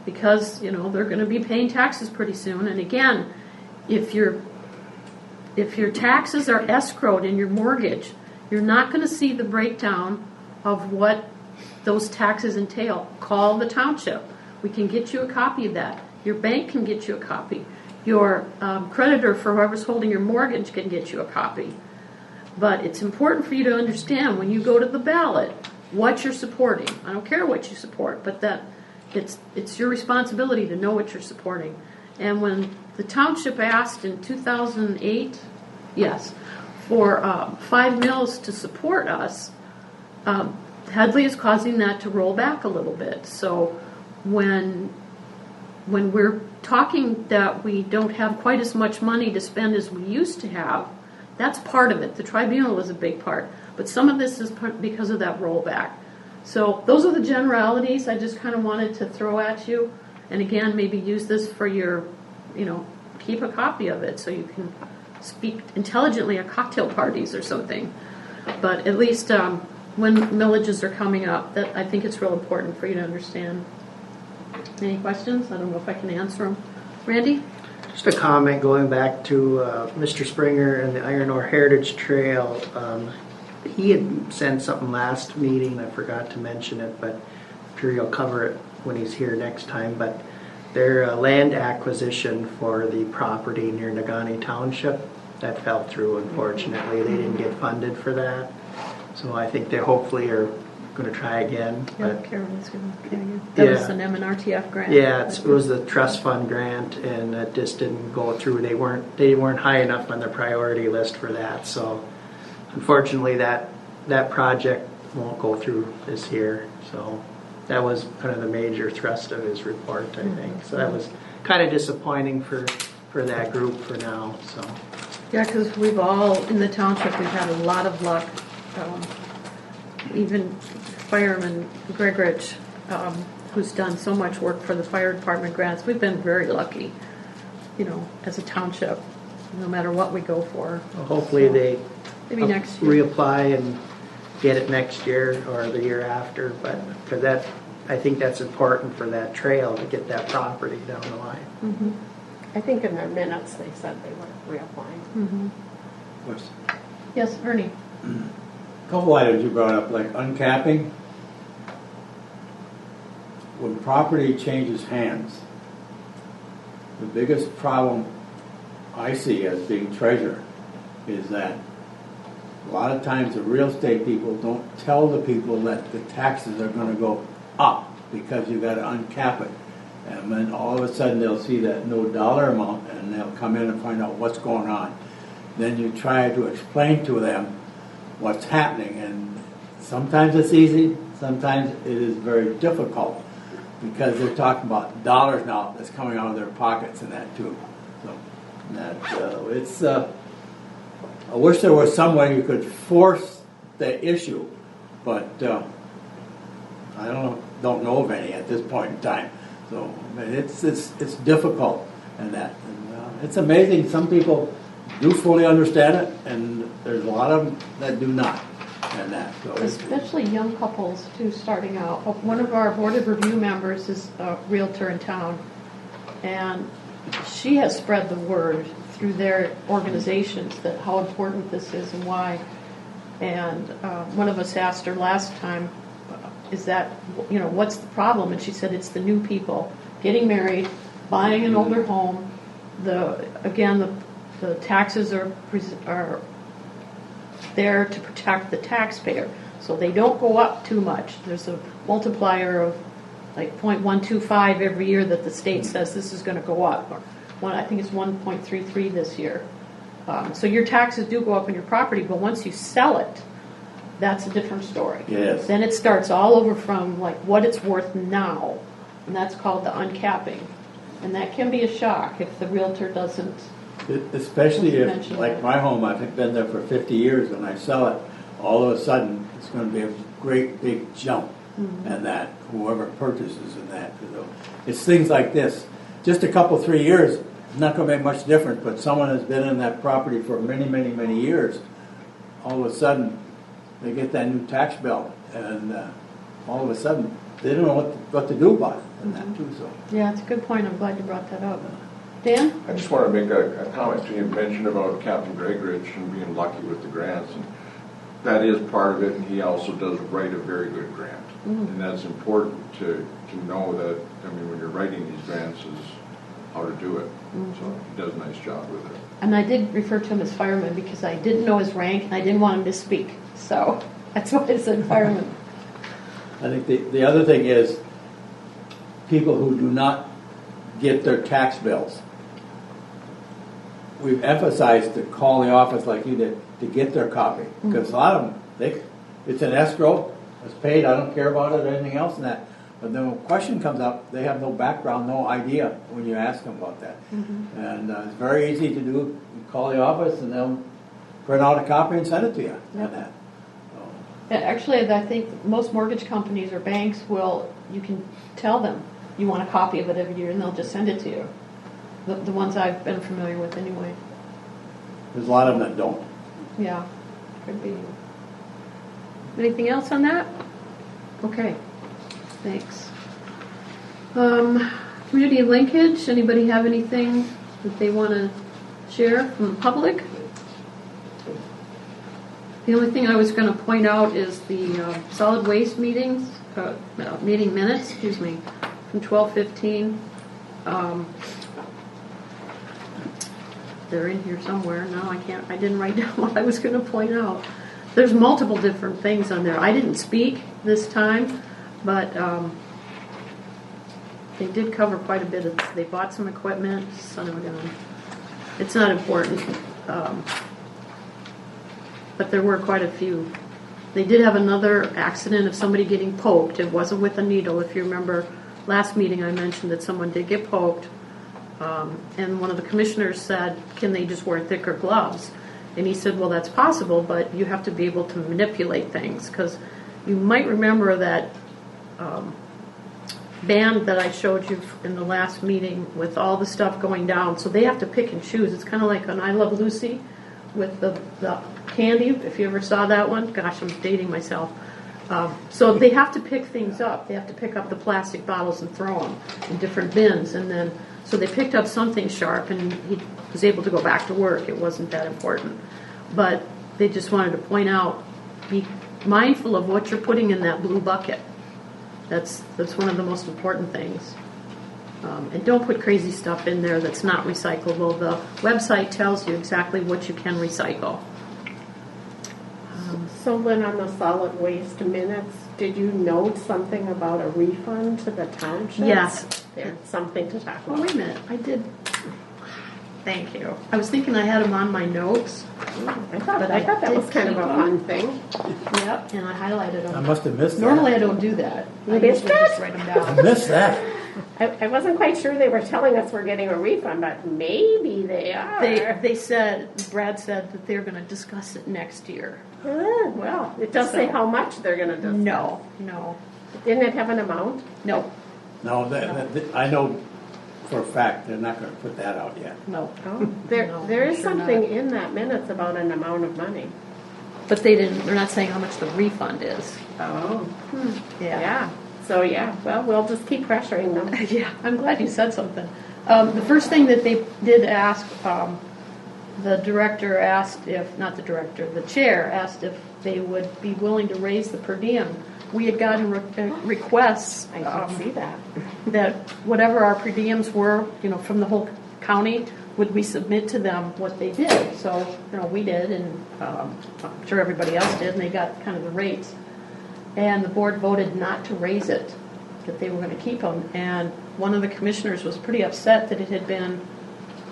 because they're going to be paying taxes pretty soon. And again, if your taxes are escrowed in your mortgage, you're not going to see the breakdown of what those taxes entail. Call the township. We can get you a copy of that. Your bank can get you a copy. Your creditor for whoever's holding your mortgage can get you a copy. But it's important for you to understand when you go to the ballot what you're supporting. I don't care what you support, but that it's your responsibility to know what you're supporting. And when the township asked in 2008, yes, for 5 mills to support us, Headley is causing that to roll back a little bit. So when we're talking that we don't have quite as much money to spend as we used to have, that's part of it. The tribunal is a big part. But some of this is because of that rollback. So those are the generalities I just kind of wanted to throw at you. And again, maybe use this for your, keep a copy of it so you can speak intelligently at cocktail parties or something. But at least when millages are coming up, that I think it's real important for you to understand. Any questions? I don't know if I can answer them. Randy?
Just a comment going back to Mr. Springer and the Iron Ore Heritage Trail. He had sent something last meeting. I forgot to mention it, but I'm sure he'll cover it when he's here next time. But their land acquisition for the property near Negaunee Township, that fell through, unfortunately. They didn't get funded for that. So I think they hopefully are going to try again.
Yeah, Carolyn's going to pay you. That was an M&RTF grant.
Yeah, it was the trust fund grant, and it just didn't go through. They weren't high enough on the priority list for that. So unfortunately, that project won't go through this year. So that was kind of the major thrust of his report, I think. So that was kind of disappointing for that group for now. So
yeah, because we've all in the township, we've had a lot of luck. Even Fireman Gregorich, who's done so much work for the fire department grants, we've been very lucky, as a township, no matter what we go for.
well, hopefully they
Maybe next year.
reapply and get it next year or the year after. But because I think that's important for that trail to get that property down the line.
Mm-hmm.
I think in their minutes they said they were reapplying.
Mm-hmm.
What's
Yes, Ernie.
a couple items you brought up, like uncapping. When property changes hands, the biggest problem I see as being treasurer is that a lot of times the real estate people don't tell the people that the taxes are going to go up because you got to uncap it. And then all of a sudden they'll see that no dollar amount and they'll come in and find out what's going on. Then you try to explain to them what's happening, and sometimes it's easy, sometimes it is very difficult because they're talking about dollars now that's coming out of their pockets and that too. So that I wish there was some way you could force the issue, but I don't know of any at this point in time. So it's difficult and that. And, it's amazing. Some people do fully understand it, and there's a lot of them that do not. And that. So
Especially young couples too, starting out. One of our board of review members is a realtor in town, and she has spread the word through their organizations that how important this is and why. And one of us asked her last time, is that, what's the problem? And she said it's the new people getting married, buying an older home. The taxes are there to protect the taxpayer, so they don't go up too much. There's a multiplier of like 0.125 every year that the state says this is going to go up. I think it's 1.33 this year. So your taxes do go up on your property, but once you sell it, that's a different story.
yes.
Then it starts all over from like what it's worth now, and that's called the uncapping. And that can be a shock if the realtor doesn't.
Especially if,
mention
like
that.
my home, I've been there for 50 years, and I sell it, all of a sudden, it's gonna be a great big jump in that, whoever purchases in that. You know. It's things like this. Just a couple, 3 years, it's not gonna make much difference, but someone has been in that property for many, many, many years, all of a sudden, they get that new tax bill, and all of a sudden, they don't know what to do about it and that too, so.
Yeah, it's a good point. I'm glad you brought that up. Dan?
I just want to make a comment to you. You mentioned about Captain Gregorich and being lucky with the grants, and that is part of it, and he also does write a very good grant. And that's important to know that, I mean, when you're writing these grants is how to do it. So he does a nice job with it.
And I did refer to him as fireman because I didn't know his rank and I didn't want him to speak. So that's why I said fireman.
I think the other thing is people who do not get their tax bills. We've emphasized to call the office like you did to get their copy because a lot of them, it's an escrow, it's paid, I don't care about it or anything else in that. But then when a question comes up, they have no background, no idea when you ask them about that. And it's very easy to do. You call the office and they'll print out a copy and send it to you.
Yep.
And that.
Actually, I think most mortgage companies or banks you can tell them you want a copy of it every year and they'll just send it to you. The ones I've been familiar with anyway.
There's a lot of them that don't.
Yeah, could be. Anything else on that? Okay, thanks. Community linkage, anybody have anything that they want to share from the public? The only thing I was going to point out is the solid waste meeting minutes, from 12:15. They're in here somewhere. No, I didn't write down what I was going to point out. There's multiple different things on there. I didn't speak this time, but they did cover quite a bit. They bought some equipment. It's not important. But there were quite a few. They did have another accident of somebody getting poked. It wasn't with a needle. If you remember last meeting I mentioned that someone did get poked. And one of the commissioners said, can they just wear thicker gloves? And he said, well, that's possible, but you have to be able to manipulate things. Because you might remember that band that I showed you in the last meeting with all the stuff going down. So they have to pick and choose. It's kind of like on I Love Lucy with the candy, if you ever saw that one. Gosh, I'm dating myself. So they have to pick things up. They have to pick up the plastic bottles and throw them in different bins. And then, so they picked up something sharp and he was able to go back to work. It wasn't that important. But they just wanted to point out, be mindful of what you're putting in that blue bucket. That's one of the most important things. And don't put crazy stuff in there that's not recyclable. The website tells you exactly what you can recycle.
So Lynn, on the solid waste minutes, did you note something about a refund to the township?
Yes.
There's something to talk
Oh,
about.
wait a minute. I did. Thank you. I was thinking I had them on my notes.
I thought that was kind of a fun thing.
Yep, and I highlighted them.
I must have missed that.
Normally I don't do that.
You
I
missed
usually
that?
just write them
I
down.
missed that.
I wasn't quite sure they were telling us we're getting a refund, but maybe they are.
They said, Brad said that they're going to discuss it next year.
Well, it does say how much they're going to discuss.
No.
Didn't it have an amount?
No.
No, I know for a fact they're not going to put that out yet.
No.
Oh, there is
sure
something
not.
in that minutes about an amount of money.
But they're not saying how much the refund is.
Oh,
Yeah.
So well, we'll just keep pressuring them.
Yeah, I'm glad you said something. The first thing that they did ask, the director asked the chair asked if they would be willing to raise the per diem. We had gotten requests
I can see that.
that whatever our per diems were, from the whole county, would we submit to them what they did. So, we did, and I'm sure everybody else did, and they got kind of the rates. And the board voted not to raise it, that they were going to keep them. And one of the commissioners was pretty upset that it had been,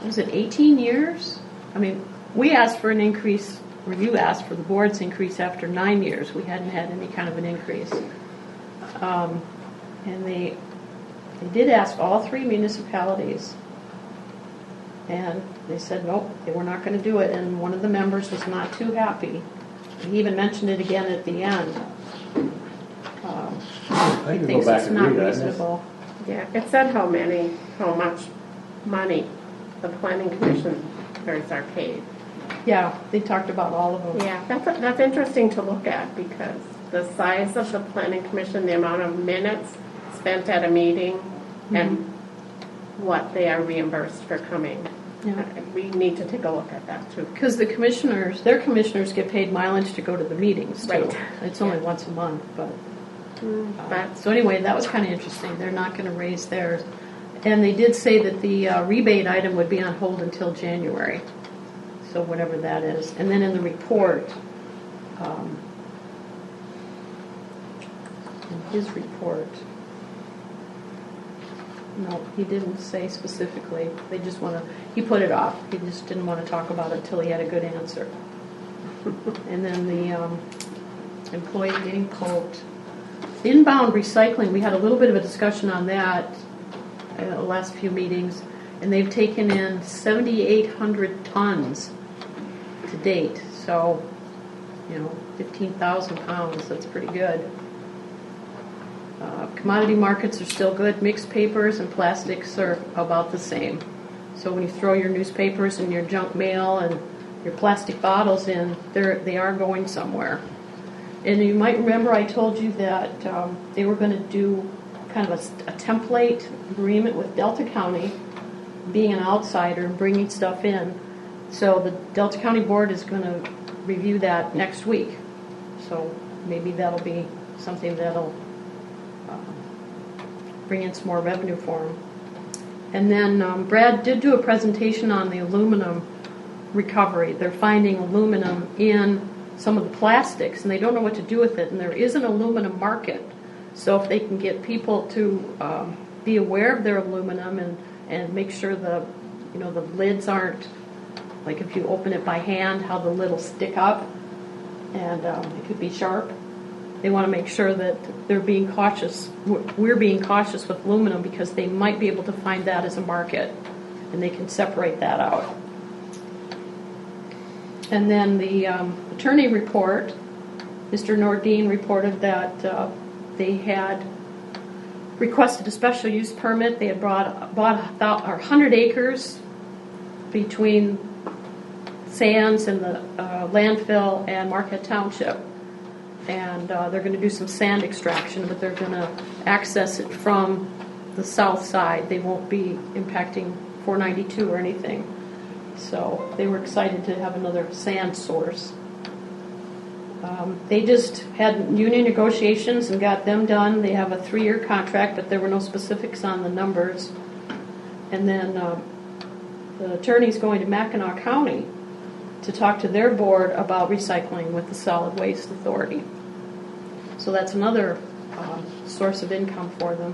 18 years? I mean, we asked for an increase, or you asked for the board's increase after 9 years. We hadn't had any kind of an increase. And they did ask all 3 municipalities. And they said, nope, they were not going to do it. And one of the members was not too happy he even mentioned it again at the end.
I
He
can go
thinks
back
it's
and
not
read it.
reasonable.
Yeah, it said how much money the planning commission members are paid.
Yeah, they talked about all of them.
Yeah, that's interesting to look at because the size of the planning commission, the amount of minutes spent at a meeting, and what they are reimbursed for coming.
Yeah.
We need to take a look at that too.
Because their commissioners get paid mileage to go to the meetings too.
Right.
It's only once a month, but.
But
So anyway, that was kind of interesting. They're not going to raise theirs. And they did say that the rebate item would be on hold until January. So whatever that is. And then in the report, in his report, no, he didn't say specifically. They just he put it off. He just didn't want to talk about it until he had a good answer. And then the employee getting poked. Inbound recycling, we had a little bit of a discussion on that the last few meetings, and they've taken in 7,800 tons to date. So, 15,000 pounds, that's pretty good. Commodity markets are still good. Mixed papers and plastics are about the same. So when you throw your newspapers and your junk mail and your plastic bottles in, they are going somewhere. And you might remember I told you that they were going to do kind of a template agreement with Delta County, being an outsider and bringing stuff in. So the Delta County Board is going to review that next week. So maybe that'll be something that'll bring in some more revenue for them. And then Brad did do a presentation on the aluminum recovery. They're finding aluminum in some of the plastics, and they don't know what to do with it. And there is an aluminum market. So if they can get people to be aware of their aluminum and make sure the lids aren't, like if you open it by hand, how the lid will stick up, and it could be sharp. They want to make sure that they're being cautious. We're being cautious with aluminum because they might be able to find that as a market, and they can separate that out. And then the attorney report, Mr. Nordine reported that they had requested a special use permit. They had bought 100 acres between Sands and the landfill and Marquette Township. And they're going to do some sand extraction, but they're going to access it from the south side. They won't be impacting 492 or anything. So they were excited to have another sand source. They just had union negotiations and got them done. They have a 3-year contract, but there were no specifics on the numbers. And then the attorney's going to Mackinac County to talk to their board about recycling with the Solid Waste Authority. So that's another source of income for them.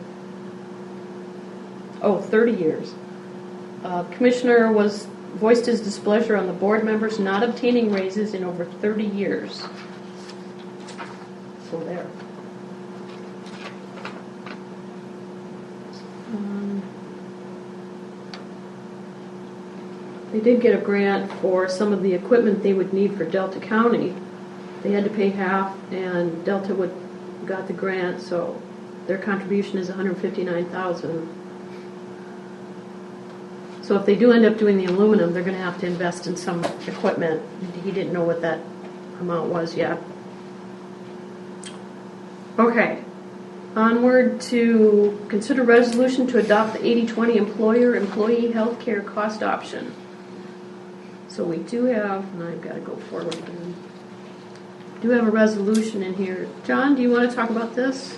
30 years. Commissioner voiced his displeasure on the board members not obtaining raises in over 30 years. So there. They did get a grant for some of the equipment they would need for Delta County. They had to pay half, and Delta got the grant, so their contribution is $159,000. So if they do end up doing the aluminum, they're going to have to invest in some equipment. He didn't know what that amount was yet. Okay. Onward to consider resolution to adopt the 80-20 employee health care cost option. So we do have, and I've got to go forward again. We do have a resolution in here. John, do you want to talk about this?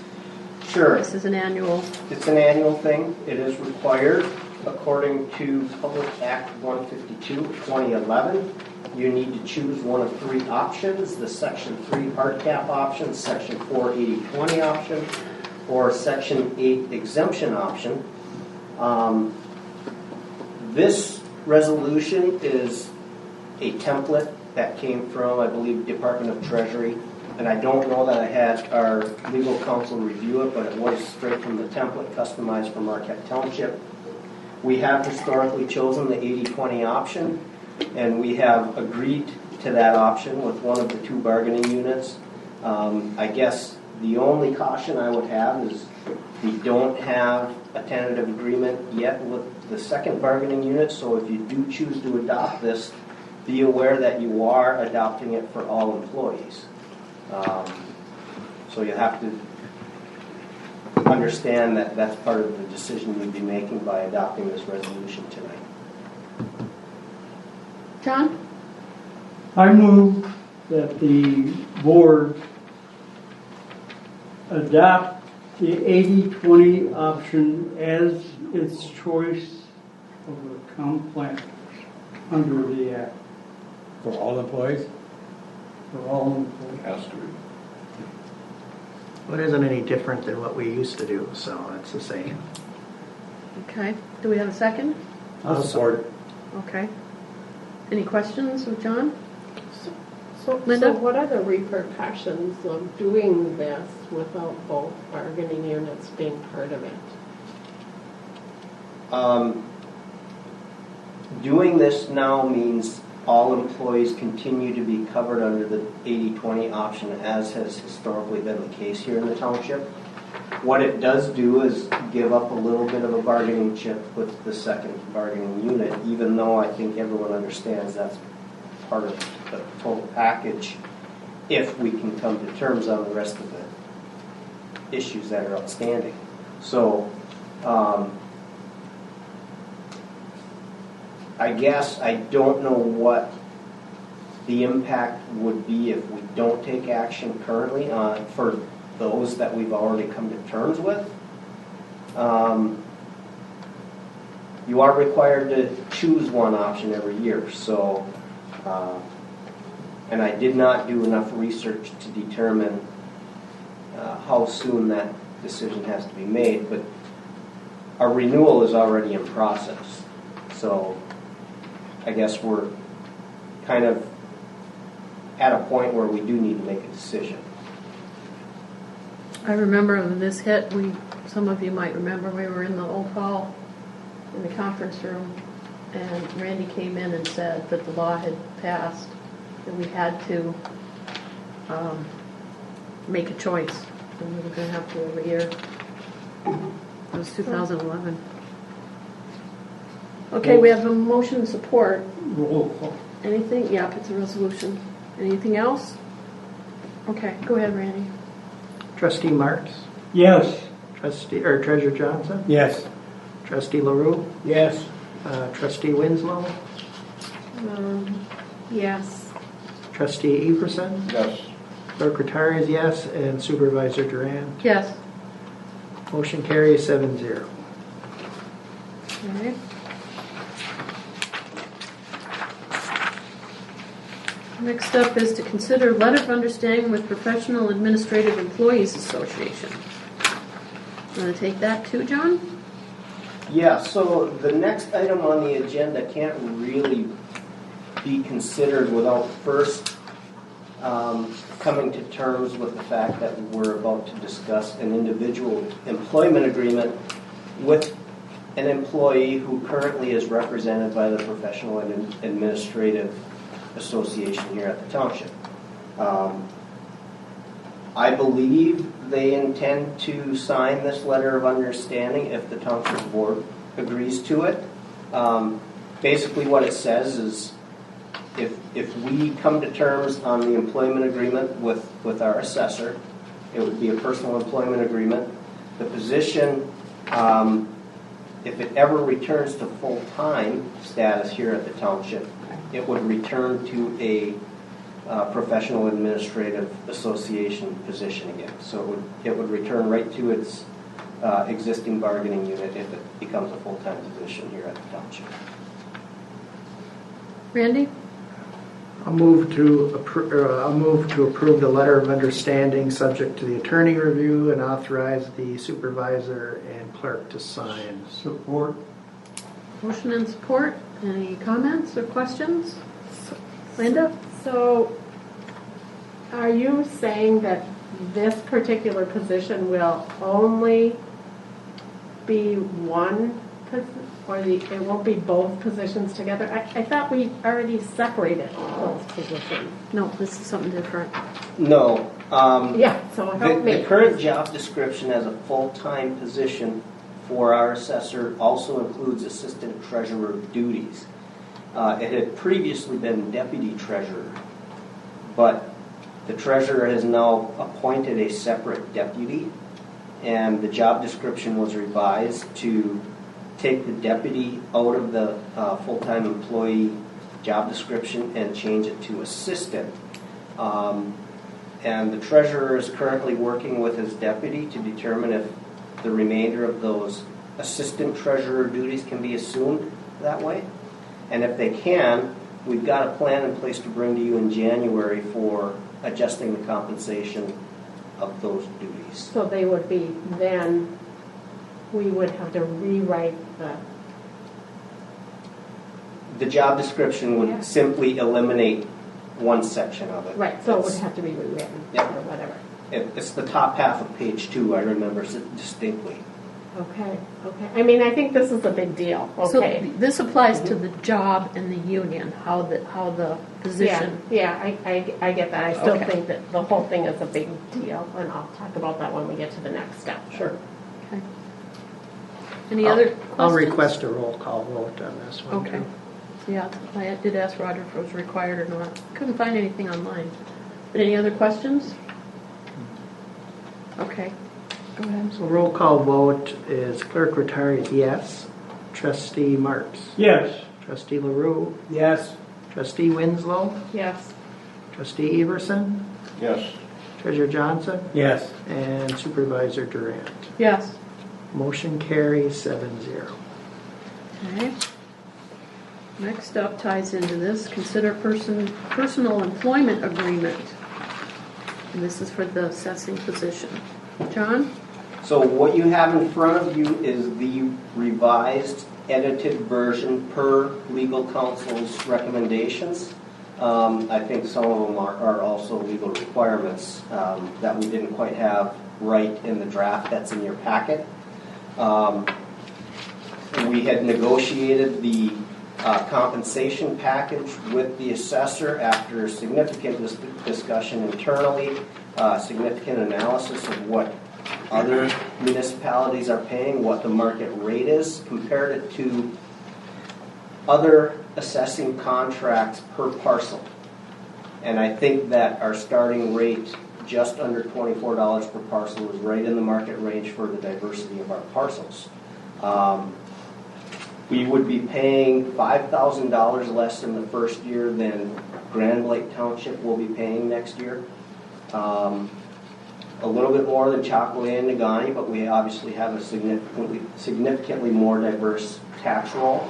Sure.
This is an annual.
It's an annual thing. It is required according to Public Act 152 of 2011. You need to choose one of 3 options: the Section 3 hard cap option, Section 4 80-20 option, or Section 8 exemption option. This resolution is a template that came from, I believe, Department of Treasury. And I don't know that I had our legal counsel review it, but it was straight from the template customized for Marquette Township. We have historically chosen the 80-20 option, and we have agreed
to that option with one of the two bargaining units. I guess the only caution I would have is we don't have a tentative agreement yet with the second bargaining unit, so if you do choose to adopt this, be aware that you are adopting it for all employees. So you have to understand that that's part of the decision you'd be making by adopting this resolution tonight.
John?
I move that the board adopt the 80-20 option as its choice of the account planners under the Act.
For all employees?
For all employees.
Has to be.
Well, it isn't any different than what we used to do, so it's the same.
Okay. Do we have a second?
I'll support it.
Okay. Any questions of John?
So
Linda?
what are the repercussions of doing this without both bargaining units being part of it?
Doing this now means all employees continue to be covered under the 80-20 option, as has historically been the case here in the township. What it does do is give up a little bit of a bargaining chip with the second bargaining unit, even though I think everyone understands that's part of the total package if we can come to terms on the rest of the issues that are outstanding. So I guess I don't know what the impact would be if we don't take action currently for those that we've already come to terms with. You are required to choose one option every year, so and I did not do enough research to determine how soon that decision has to be made, but our renewal is already in process, so I guess we're kind of at a point where we do need to make a decision.
I remember when this hit, some of you might remember, we were in the old hall in the conference room, and Randy came in and said that the law had passed, and we had to make a choice, and we were going to have to every year. It was 2011. Okay, we have a motion and support.
Roll call.
Anything? Yep, it's a resolution. Anything else? Okay, go ahead, Randy.
Trustee Marks?
Yes.
Treasurer Johnson?
Yes.
Trustee LaRue?
Yes.
Trustee Winslow?
Yes.
Trustee Everson?
Yes.
Clerk Rattari is yes, and Supervisor Duran?
Yes.
Motion carries 7-0.
Okay. Next up is to consider letter of understanding with Professional Administrative Employees Association. You want to take that too, John?
Yeah, so the next item on the agenda can't really be considered without first coming to terms with the fact that we're about to discuss an individual employment agreement with an employee who currently is represented by the Professional and Administrative Association here at the township. I believe they intend to sign this letter of understanding if the township board agrees to it. Basically what it says is if we come to terms on the employment agreement with our assessor, it would be a personal employment agreement. The position, if it ever returns to full-time status here at the township, it would return to a professional administrative association position again. So it would return right to its existing bargaining unit if it becomes a full-time position here at the township.
Randy?
I'll move to approve the letter of understanding subject to the attorney review and authorize the supervisor and clerk to sign.
Support.
Motion and support. Any comments or questions? Linda?
So, are you saying that this particular position will only be one it won't be both positions together? I thought we already separated those positions.
No, this is something different.
No.
Yeah, so help me.
The current job description as a full-time position for our assessor also includes assistant treasurer duties. It had previously been deputy treasurer, but the treasurer has now appointed a separate deputy, and the job description was revised to take the deputy out of the full-time employee job description and change it to assistant. And the treasurer is currently working with his deputy to determine if the remainder of those assistant treasurer duties can be assumed that way. And if they can, we've got a plan in place to bring to you in January for adjusting the compensation of those duties.
So they would be then, we would have to rewrite
The job description would
Yeah.
simply eliminate one section of it.
right, so it would have to be rewritten
Yep.
or whatever.
It's the top half of page 2, I remember distinctly.
Okay. I mean, I think this is a big deal, okay.
So this applies to the job and the union, how the position.
Yeah, I get that. I still
Okay.
think that the whole thing is a big deal, and I'll talk about that when we get to the next step.
Sure.
Okay. Any other questions?
I'll request a roll call vote on this one.
Okay.
too.
Yeah, I did ask Roger if it was required or not. Couldn't find anything online. But any other questions? Okay, go ahead.
So roll call vote is clerk retires, yes. Trustee Marks.
Yes.
Trustee LaRue.
Yes.
Trustee Winslow.
Yes.
Trustee Everson.
Yes.
Treasurer Johnson.
Yes.
And Supervisor Durant.
Yes.
Motion carries 7-0.
Okay. Next up ties into this, consider personal employment agreement. And this is for the assessing position. John?
So what you have in front of you is the revised, edited version per legal counsel's recommendations. I think some of them are also legal requirements that we didn't quite have right in the draft that's in your packet. We had negotiated the compensation package with the assessor after significant discussion internally, significant analysis of what other municipalities are paying, what the market rate is, compared it to other assessing contracts per parcel. And I think that our starting rate, just under $24 per parcel, is right in the market range for the diversity of our parcels. We would be paying $5,000 less in the first year than Grand Lake Township will be paying next year. A little bit more than Chocoway and Negaunee, but we obviously have a significantly more diverse tax roll.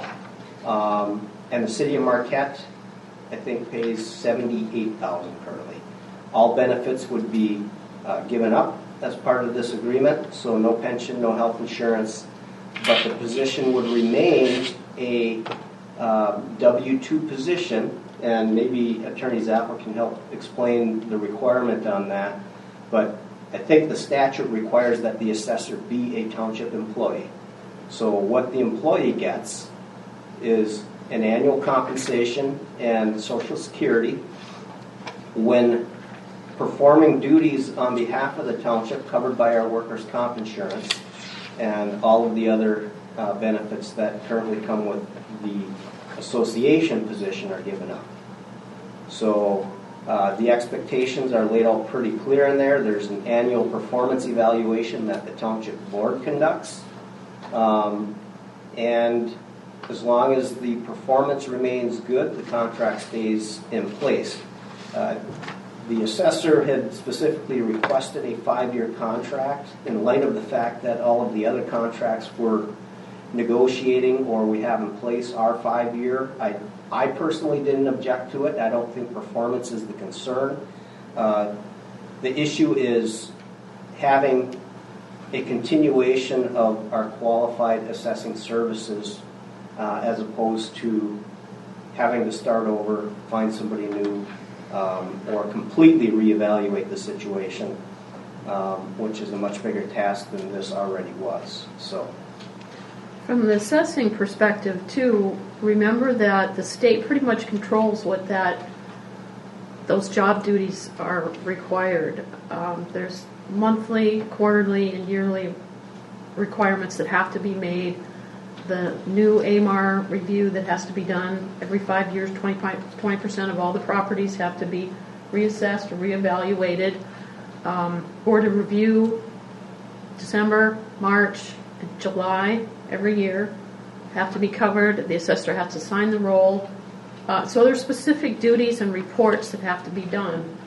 And the city of Marquette, I think, pays $78,000 currently. All benefits would be given up as part of this agreement, so no pension, no health insurance, but the position would remain a W-2 position, and maybe Attorney Zappa can help explain the requirement on that, but I think the statute requires that the assessor be a township employee. So what the employee gets is an annual compensation and Social Security. When performing duties on behalf of the township covered by our workers' comp insurance and all of the other benefits that currently come with the association position are given up. So the expectations are laid out pretty clear in there. There's an annual performance evaluation that the township board conducts. And as long as the performance remains good, the contract stays in place. The assessor had specifically requested a 5-year contract in light of the fact that all of the other contracts we're negotiating or we have in place are 5-year. I personally didn't object to it. I don't think performance is the concern. The issue is having a continuation of our qualified assessing services as opposed to having to start over, find somebody new, or completely reevaluate the situation, which is a much bigger task than this already was. So,
From the assessing perspective too, remember that the state pretty much controls what those job duties are required. There's monthly, quarterly, and yearly requirements that have to be made. The new AMAR review that has to be done every 5 years, 20% of all the properties have to be reassessed or reevaluated. Board of review, December, March, and July every year have to be covered. The assessor has to sign the roll. So there's specific duties and reports that have to be done.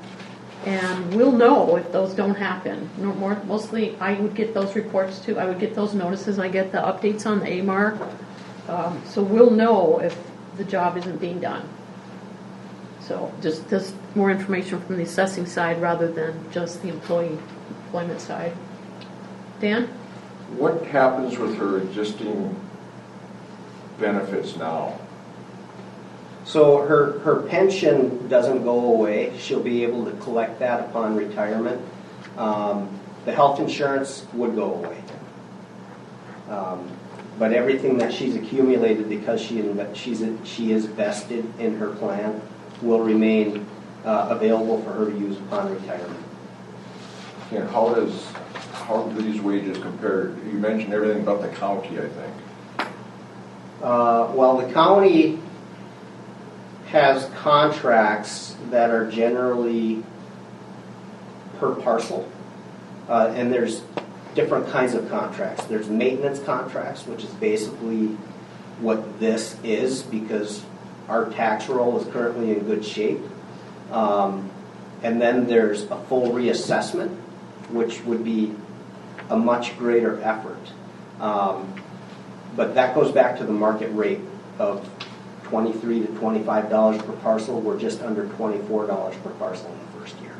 And we'll know if those don't happen. Mostly I would get those reports too. I would get those notices. I get the updates on the AMAR. So we'll know if the job isn't being done. So just more information from the assessing side rather than just the employment side. Dan?
What happens with her existing benefits now?
So her pension doesn't go away. She'll be able to collect that upon retirement. The health insurance would go away. But everything that she's accumulated because she is vested in her plan will remain available for her to use upon retirement.
And how do these wages compare? You mentioned everything about the county, I think.
Well, the county has contracts that are generally per parcel, and there's different kinds of contracts. There's maintenance contracts, which is basically what this is because our tax roll is currently in good shape. And then there's a full reassessment, which would be a much greater effort. But that goes back to the market rate of $23 to $25 per parcel. We're just under $24 per parcel in the first year.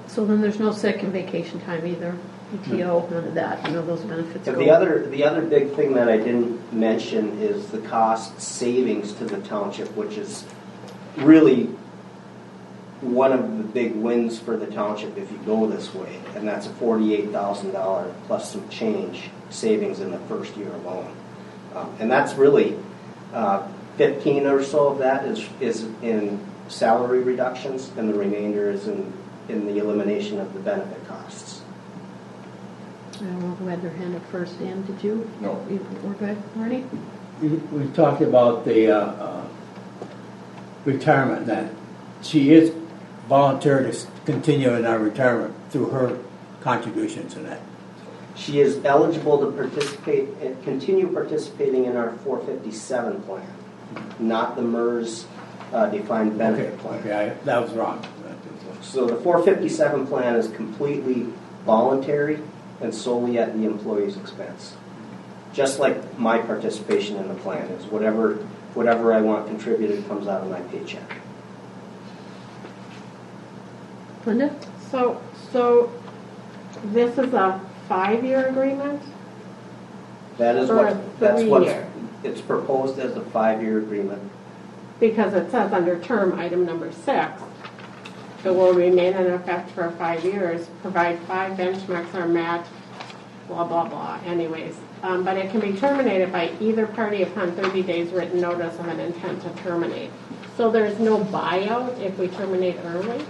So then there's no sick and vacation time either. PTO, none of that. None of those benefits.
The other big thing that I didn't mention is the cost savings to the township, which is really one of the big wins for the township if you go this way, and that's a $48,000 plus some change savings in the first year alone. And that's really 15 or so of that is in salary reductions, and the remainder is in the elimination of the benefit costs.
I don't know who had their hand up first. Dan, did you?
No.
We're good. Marty?
We talked about the retirement, that she is voluntary to continue in our retirement through her contributions in that.
She is eligible to continue participating in our 457 plan, not the MERS defined benefit plan.
Okay, that was wrong.
So the 457 plan is completely voluntary and solely at the employee's expense. Just like my participation in the plan is whatever I want contributed comes out of my paycheck.
Linda?
So this is a 5-year agreement?
That's
Or a
what
3-year?
it's proposed as a 5-year agreement.
Because it says under term item number 6, it will remain in effect for 5 years, provide 5 benchmarks are met, blah, blah, blah, anyways. But it can be terminated by either party upon 30 days written notice of an intent to terminate. So there's no buyout if we terminate early?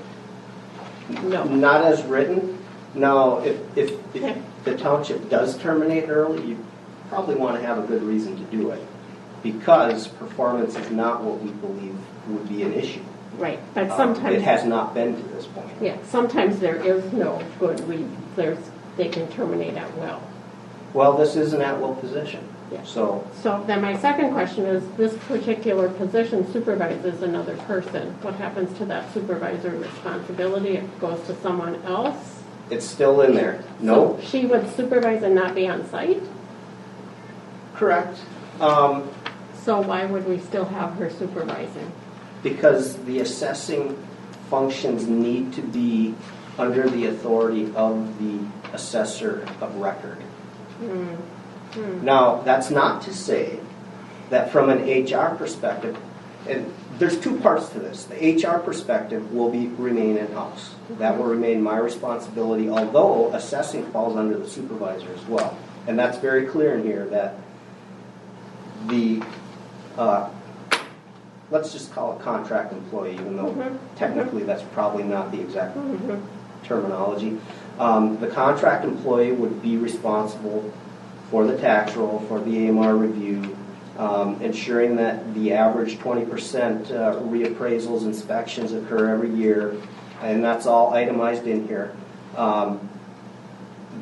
No.
Not as written. Now, if the township does terminate early, you probably want to have a good reason to do it, because performance is not what we believe would be an issue.
Right, but sometimes
it has not been to this point.
Yeah, sometimes there is no good reason. They can terminate at will.
Well, this is an at-will position.
Yeah.
So
then my second question is, this particular position supervises another person. What happens to that supervisor responsibility? It goes to someone else?
it's still in there. No.
So she would supervise and not be on site?
Correct.
So why would we still have her supervising?
Because the assessing functions need to be under the authority of the assessor of record. Now, that's not to say that from an HR perspective, and there's two parts to this. The HR perspective will remain in-house. That will remain my responsibility, although assessing falls under the supervisor as well. And that's very clear in here that the, let's just call it contract employee, even though technically that's probably not the exact terminology. The contract employee would be responsible for the tax roll, for the AMR review, ensuring that the average 20% reappraisals, inspections occur every year, and that's all itemized in here.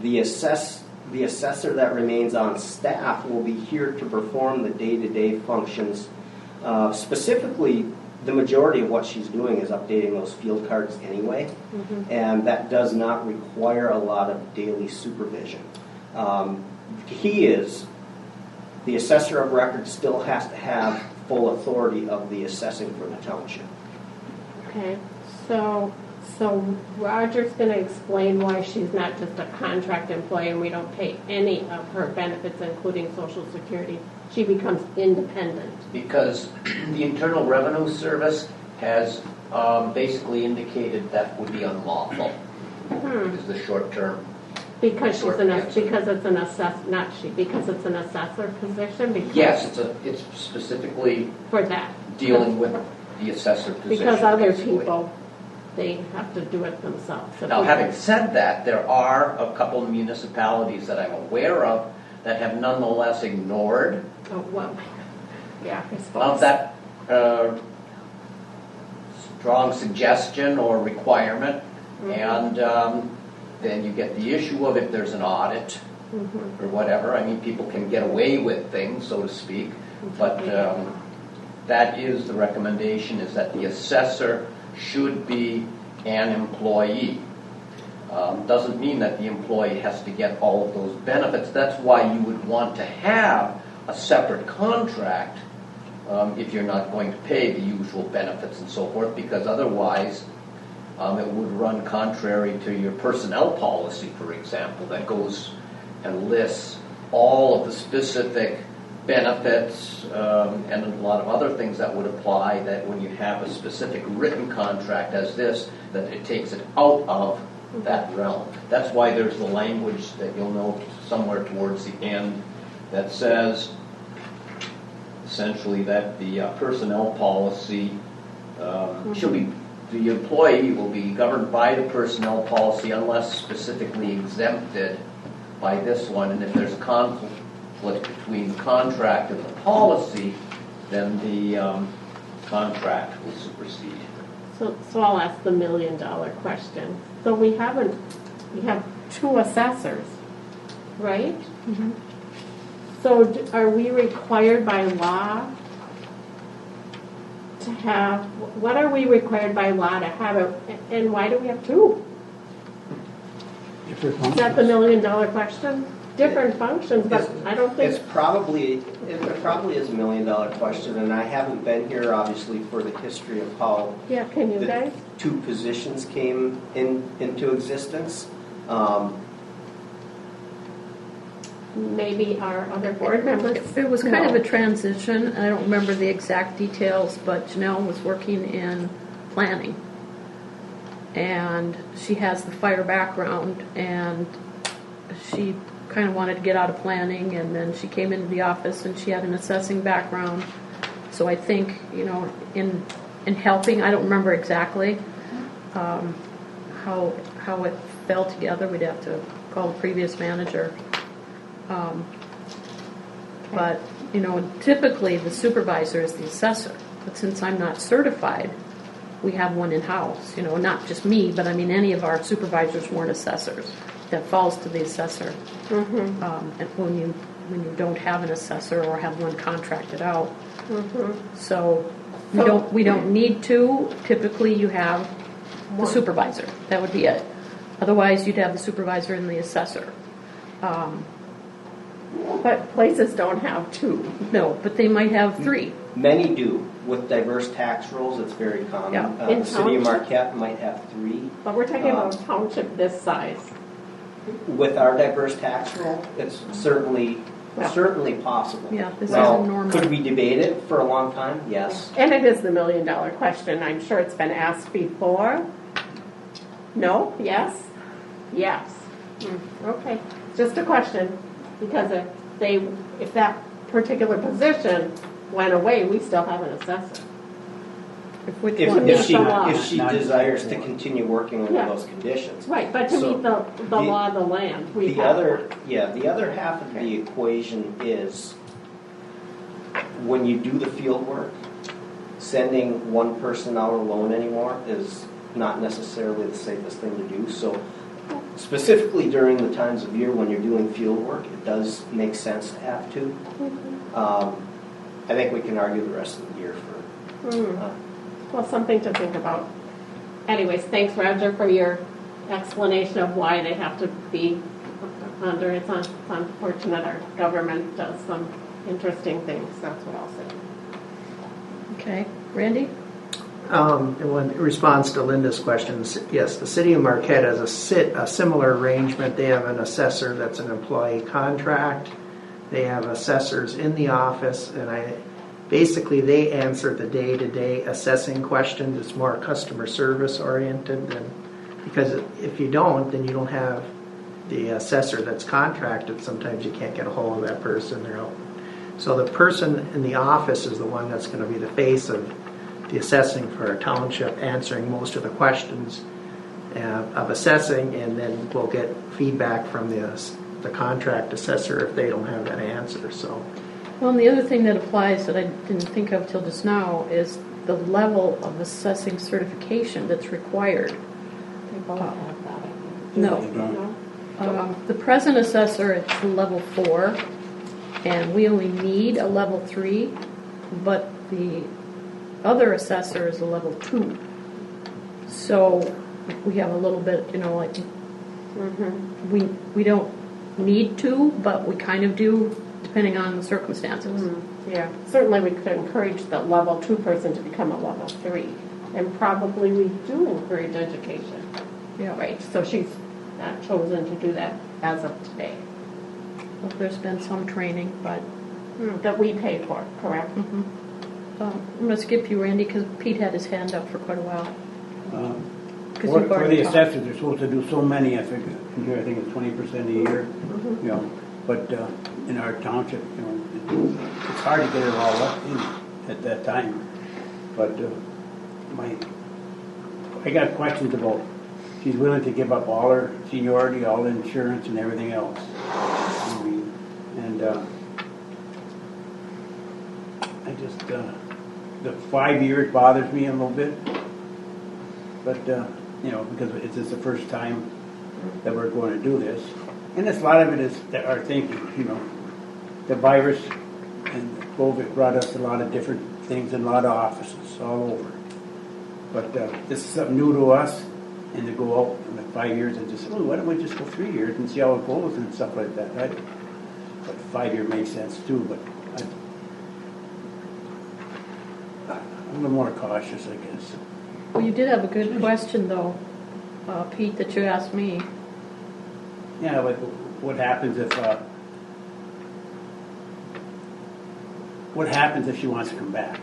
The assessor that remains on staff will be here to perform the day-to-day functions. Specifically, the majority of what she's doing is updating those field cards anyway, and that does not require a lot of daily supervision. The assessor of record still has to have full authority of the assessing for the township.
Okay, so Roger's going to explain why she's not just a contract employee and we don't pay any of her benefits, including Social Security. She becomes independent.
Because the Internal Revenue Service has basically indicated that would be unlawful. Is the short term.
Because it's an assessor position.
Yes, it's specifically
for that
dealing with the assessor position.
Because other
basically.
people, they have to do it themselves.
Now, having said that, there are a couple of municipalities that I'm aware of that have nonetheless ignored that strong suggestion or requirement, and then you get the issue of if there's an audit or whatever. I mean, people can get away with things, so to speak, but that is the recommendation, is that the assessor should be an employee. Doesn't mean that the employee has to get all of those benefits. That's why you would want to have a separate contract if you're not going to pay the usual benefits and so forth, because otherwise it would run contrary to your personnel policy, for example, that goes and lists all of the specific benefits and a lot of other things that would apply, that when you have a specific written contract as this, that it takes it out of that realm. That's why there's the language that you'll note somewhere towards the end that says essentially that the personnel policy should be, the employee will be governed by the personnel policy unless specifically exempted by this one, and if there's a conflict between the contract and the policy, then the contract will supersede.
So I'll ask the $1 million question. So we have two assessors, right? So are we required by law to have, what are we required by law to have, and why do we have two? Is that the $1 million question? Different functions, but I don't think...
It probably is a $1 million question, and I haven't been here, obviously, for the history of how
can you guys?
Two positions came into existence.
Maybe our other board members.
It was kind of a transition. I don't remember the exact details, but Janelle was working in planning. And she has the fire background, and she kind of wanted to get out of planning, and then she came into the office and she had an assessing background. So I think, in helping, I don't remember exactly how it fell together. We'd have to call the previous manager. But, typically the supervisor is the assessor. But since I'm not certified, we have one in-house. Not just me, but I mean any of our supervisors weren't assessors. That falls to the assessor. And when you don't have an assessor or have one contracted out. So we don't need to. Typically you have the supervisor. That would be it. Otherwise you'd have the supervisor and the assessor.
But places don't have two.
No, but they might have three.
Many do. With diverse tax rolls, it's very common.
Yeah.
The city of Marquette might have three.
But we're talking about a township this size.
With our diverse tax roll, it's certainly possible.
Yeah, this
now,
isn't normal.
Could we debate it for a long time? Yes.
And it is the $1 million question. I'm sure it's been asked before. No? Yes? Yes. Okay. Just a question. Because if that particular position went away, we still have an assessor.
Which one?
If she,
law.
if she desires to continue working under
Yeah.
those conditions.
Right, but to
So
meet the law of the land, we
The
have.
the other half of the equation is when you do the field work, sending one person out alone anymore is not necessarily the safest thing to do. So specifically during the times of year when you're doing field work, it does make sense to have two. I think we can argue the rest of the year for.
Well, something to think about. Anyways, thanks, Roger, for your explanation of why they have to be under. It's unfortunate our government does some interesting things. That's what I'll say.
Okay, Randy?
In response to Linda's questions, yes, the city of Marquette has a similar arrangement. They have an assessor that's an employee contract. They have assessors in the office, and basically they answer the day-to-day assessing questions. It's more customer service oriented because if you don't, then you don't have the assessor that's contracted. Sometimes you can't get a hold of that person. They're out. So the person in the office is the one that's going to be the face of the assessing for a township, answering most of the questions of assessing, and then we'll get feedback from the contract assessor if they don't have that answer. So.
Well, and the other thing that applies that I didn't think of till just now is the level of assessing certification that's required.
They both have that.
No. The present assessor, it's level 4, and we only need a level 3, but the other assessor is a level 2. So we have a little bit, like we don't need to, but we kind of do, depending on the circumstances.
Yeah, certainly we could encourage the level 2 person to become a level 3, and probably we do encourage education.
Yeah.
Right, so she's not chosen to do that as of today.
Well, there's been some training, but
That we pay for, correct?
I'm going to skip you, Randy, because Pete had his hand up for quite a while.
For the assessors, they're supposed to do so many, I think it's 20% a year, but in our township, it's hard to get it all up in at that time. But I got questions about, she's willing to give up all her seniority, all the insurance and everything else. I just, the 5 years bothers me a little bit, but because it's the first time that we're going to do this. And a lot of it is our thinking, the virus and COVID brought us a lot of different things in a lot of offices all over. But this is something new to us, and to go out in 5 years and just, why don't we just go 3 years and see how it goes and stuff like that, right? But 5 year makes sense too, but I'm a little more cautious, I guess.
Well, you did have a good question, though, Pete, that you asked me.
Yeah, but what happens if she wants to come back?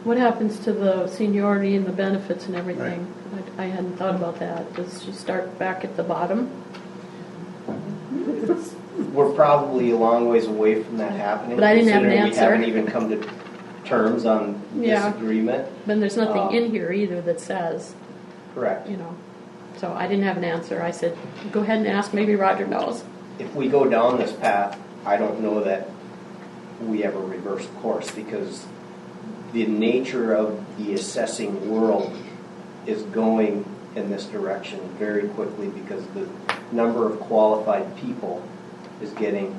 What happens to the seniority and the benefits and everything? Right. I hadn't thought about that. Does she start back at the bottom?
We're probably a long ways away from that happening.
But I didn't have an
considering
answer.
We haven't even come to terms on this agreement.
But there's nothing in here either that says.
Correct.
So I didn't have an answer. I said, go ahead and ask. Maybe Roger knows.
If we go down this path, I don't know that we ever reverse course, because the nature of the assessing world is going in this direction very quickly, because the number of qualified people is getting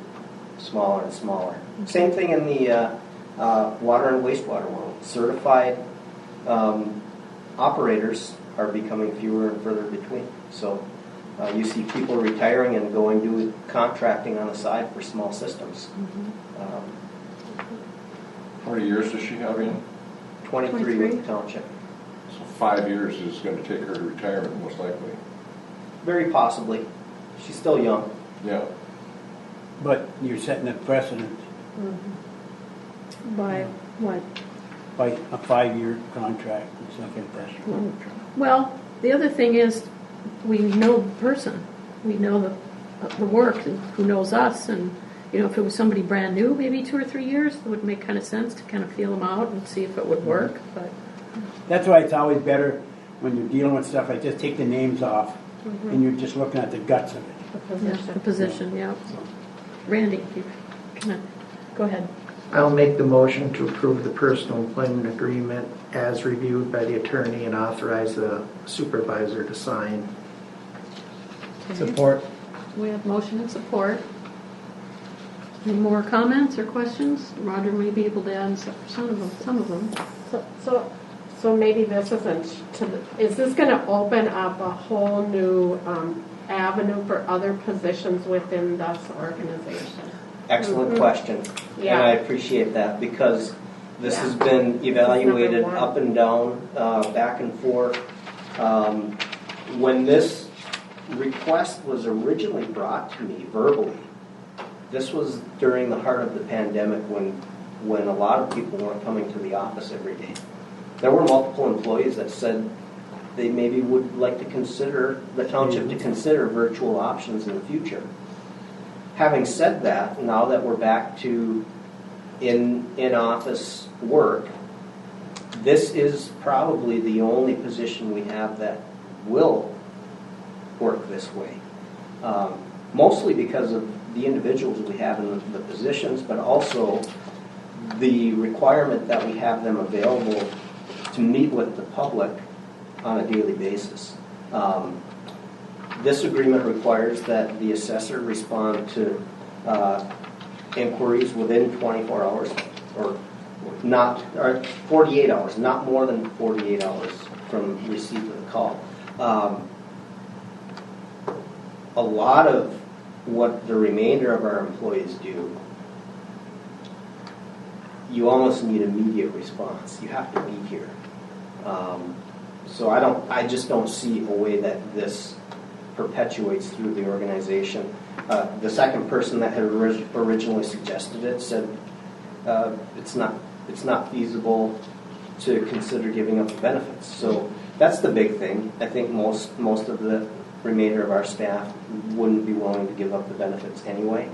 smaller and smaller. Same thing in the water and wastewater world. Certified operators are becoming fewer and further between. So you see people retiring and going to contracting on the side for small systems.
How many years does she have in?
23 with the township.
So 5 years is going to take her to retirement, most likely.
Very possibly. She's still young.
Yeah.
But you're setting a precedent
By what?
by a 5-year contract and stuff like that.
Well, the other thing is we know the person. We know the work, and who knows us, and, you know, if it was somebody brand new, maybe 2 or 3 years, it would make kind of sense to kind of feel them out and see if it would work, but.
That's why it's always better when you're dealing with stuff like this, take the names off, and you're just looking at the guts of it.
The position, yeah. Randy, you can go ahead.
I'll make the motion to approve the personal employment agreement as reviewed by the attorney and authorize the supervisor to sign.
Okay.
Support.
We have motion and support. Any more comments or questions? Roger may be able to answer some of them.
So maybe this isn't, is this going to open up a whole new avenue for other positions within this organization?
Excellent question.
Yeah.
And I appreciate that because this has been evaluated
Number one.
up and down, back and forth. When this request was originally brought to me verbally, this was during the heart of the pandemic when a lot of people weren't coming to the office every day. There were multiple employees that said they maybe would like to consider, the township to consider virtual options in the future. Having said that, now that we're back to in-office work, this is probably the only position we have that will work this way. Mostly because of the individuals we have in the positions, but also the requirement that we have them available to meet with the public on a daily basis. This agreement requires that the assessor respond to inquiries within 24 hours or 48 hours, not more than 48 hours from receipt of the call. A lot of what the remainder of our employees do, you almost need immediate response. You have to be here. So I just don't see a way that this perpetuates through the organization. The second person that had originally suggested it said it's not feasible to consider giving up the benefits. So that's the big thing. I think most of the remainder of our staff wouldn't be willing to give up the benefits anyway.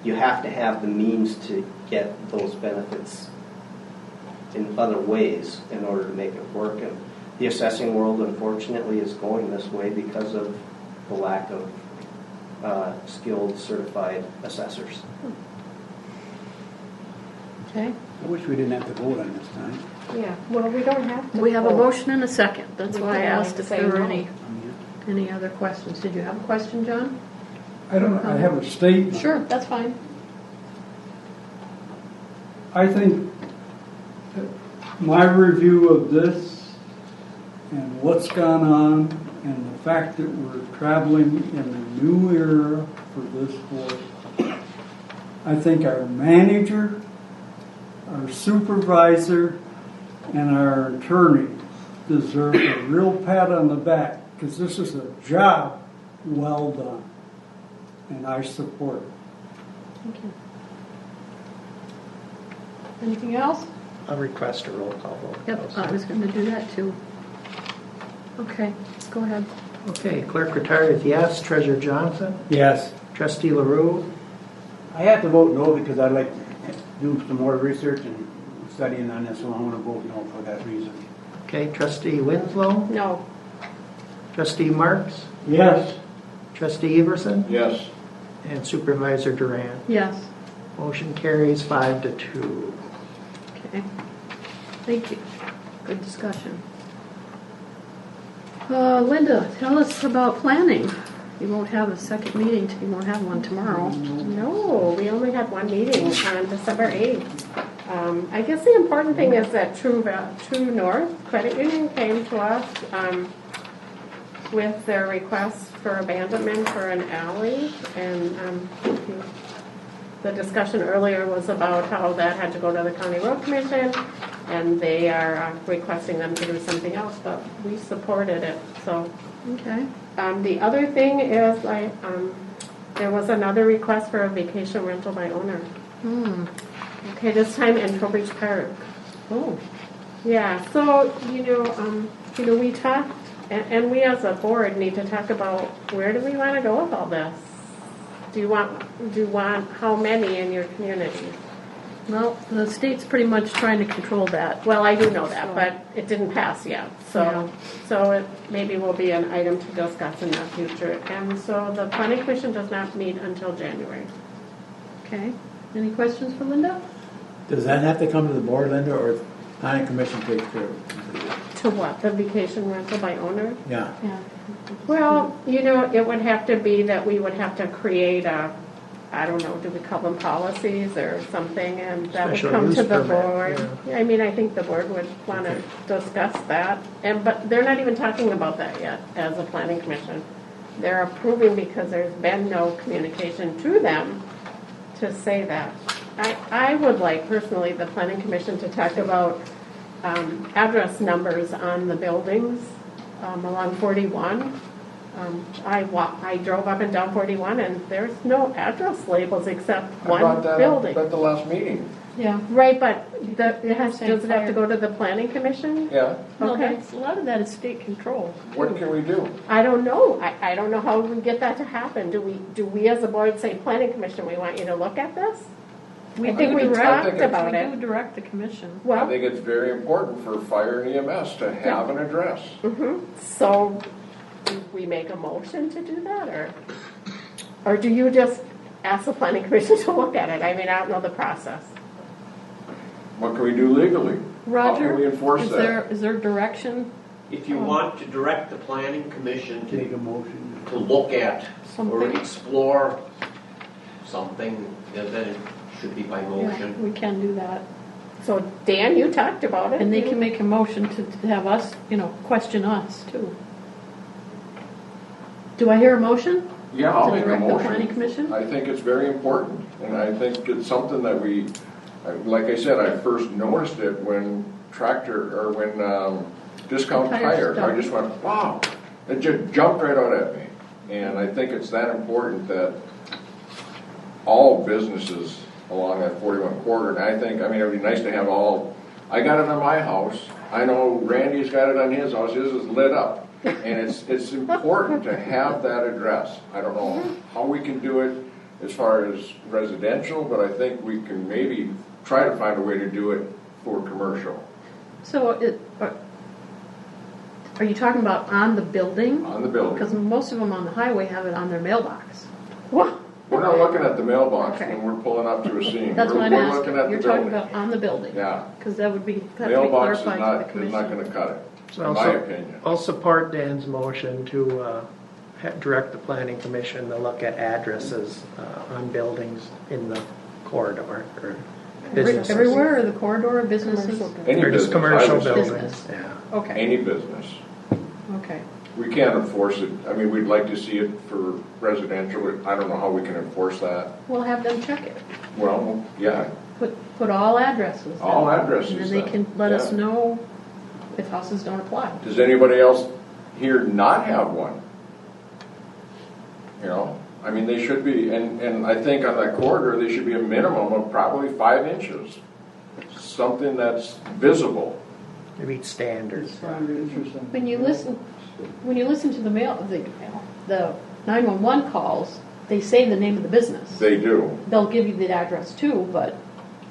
You have to have the means to get those benefits in other ways in order to make it work. And the assessing world, unfortunately, is going this way because of the lack of skilled, certified assessors.
Okay.
I wish we didn't have to vote on this time.
Yeah, well, we don't have to.
We have a
vote.
motion and a second. That's
We
why I
can
asked
only
if
say
there were
no.
any other questions. Did you have a question, John?
I don't know, I have a statement.
Sure, that's fine.
I think that my review of this and what's gone on and the fact that we're traveling in a new era for this force, I think our manager, our supervisor, and our attorney deserve a real pat on the back because this is a job well done. And I support it.
Thank you. Anything else?
I'll request a roll call vote.
Yep, I was going to do that too. Okay, go ahead.
Okay, Clerk Retired, yes. Treasurer Johnson?
Yes.
Trustee LaRue?
I have to vote no because I'd like to do some more research and studying on this, so I want to vote no for that reason.
Okay, Trustee Winslow?
No.
Trustee Marks?
Yes.
Trustee Everson?
Yes.
And Supervisor Duran.
Yes.
Motion carries 5-2.
Okay. Thank you. Good discussion. Linda, tell us about planning. You won't have a second meeting. You won't have one tomorrow.
No, we only had one meeting on December 8th. I guess the important thing is that True North Credit Union came to us with their request for abandonment for an alley, and the discussion earlier was about how that had to go to the County Road Commission, and they are requesting them to do something else, but we supported it, so.
Okay.
The other thing is, there was another request for a vacation rental by owner. Okay, this time in Trowbridge Park.
Oh.
Yeah, so, we talked And we as a board need to talk about where do we want to go with all this? Do you want how many in your community?
Well, the state's pretty much trying to control that.
Well, I do know that, but it didn't pass yet. So it maybe will be an item to discuss in the future. And so the planning commission does not meet until January.
Okay. Any questions for Linda?
Does that have to come to the board, Linda, or planning commission takes care of it?
To what? The vacation rental by owner?
Yeah.
Yeah.
Well, it would have to be that we would have to create I don't know, do we call them policies or something, and that would
Special
come to
use
the
permit,
board. I mean, I think the board would want to discuss that, but they're not even talking about that yet as a planning commission. They're approving because there's been no communication to them to say that. I would like personally the planning commission to talk about address numbers on the buildings along 41. I drove up and down 41 and there's no address labels except one building.
At the last meeting.
Yeah.
Right, but does it have to go to the planning commission?
Yeah.
No,
Okay.
a lot of that is state control.
What can we do?
I don't know. I don't know how we get that to happen. Do we as a board say, planning commission, we want you to look at this? I think we talked about
We
it.
do direct the commission.
I
Well,
think it's very important for fire and EMS to have an address.
so do we make a motion to do that, or do you just ask the planning commission to look at it? I mean, I don't know the process.
What can we do legally? How can we
Roger,
enforce
is
that?
there direction?
If you want to direct the planning commission
Take a motion.
to look at or
Something?
explore something, then it should be by
Yeah,
motion.
we can do that.
So Dan, you talked about it.
And they can make a motion to have us, question us too. Do I hear a motion?
Yeah, I'll
To
make a
direct the
motion.
planning commission?
I think it's very important, and I think it's something that like I said, I first noticed it when Discount
Tire
Tires.
stuff.
I just went, wow, it just jumped right out at me. And I think it's that important that all businesses along that 41 corridor, and I think, it would be nice to have I got it on my house, I know Randy's got it on his house, his is lit up. And it's important to have that address. I don't know how we can do it as far as residential, but I think we can maybe try to find a way to do it for commercial.
So are you talking about on the building?
On the building.
Because most of them on the highway have it on their mailbox.
What?
We're not looking at the mailbox
Okay.
when we're pulling up to a scene.
That's what I'm
We're looking
asking.
at the
You're talking
building.
about on the building.
Yeah.
Because that would be
Mailbox is
clarified to the
not
commission.
going to cut it,
So
in my opinion.
I'll support Dan's motion to direct the planning commission to look at addresses on buildings in the corridor or businesses.
Everywhere, or the corridor of businesses?
Any
Or just
business,
commercial
I would say.
buildings.
Business.
Yeah.
Okay,
Any business.
okay.
We can't enforce it. We'd like to see it for residential. I don't know how we can enforce that.
We'll have them check it.
Well, yeah,
Put all addresses.
all
then.
addresses.
And then they can let us
Yeah.
know if houses don't apply.
Does anybody else here not have one? They should be, and I think on that corridor, they should be a minimum of probably 5 inches. Something that's visible.
To meet standards.
When you listen to the the 911 calls, they say the name of the business.
They do.
They'll give you the address too, but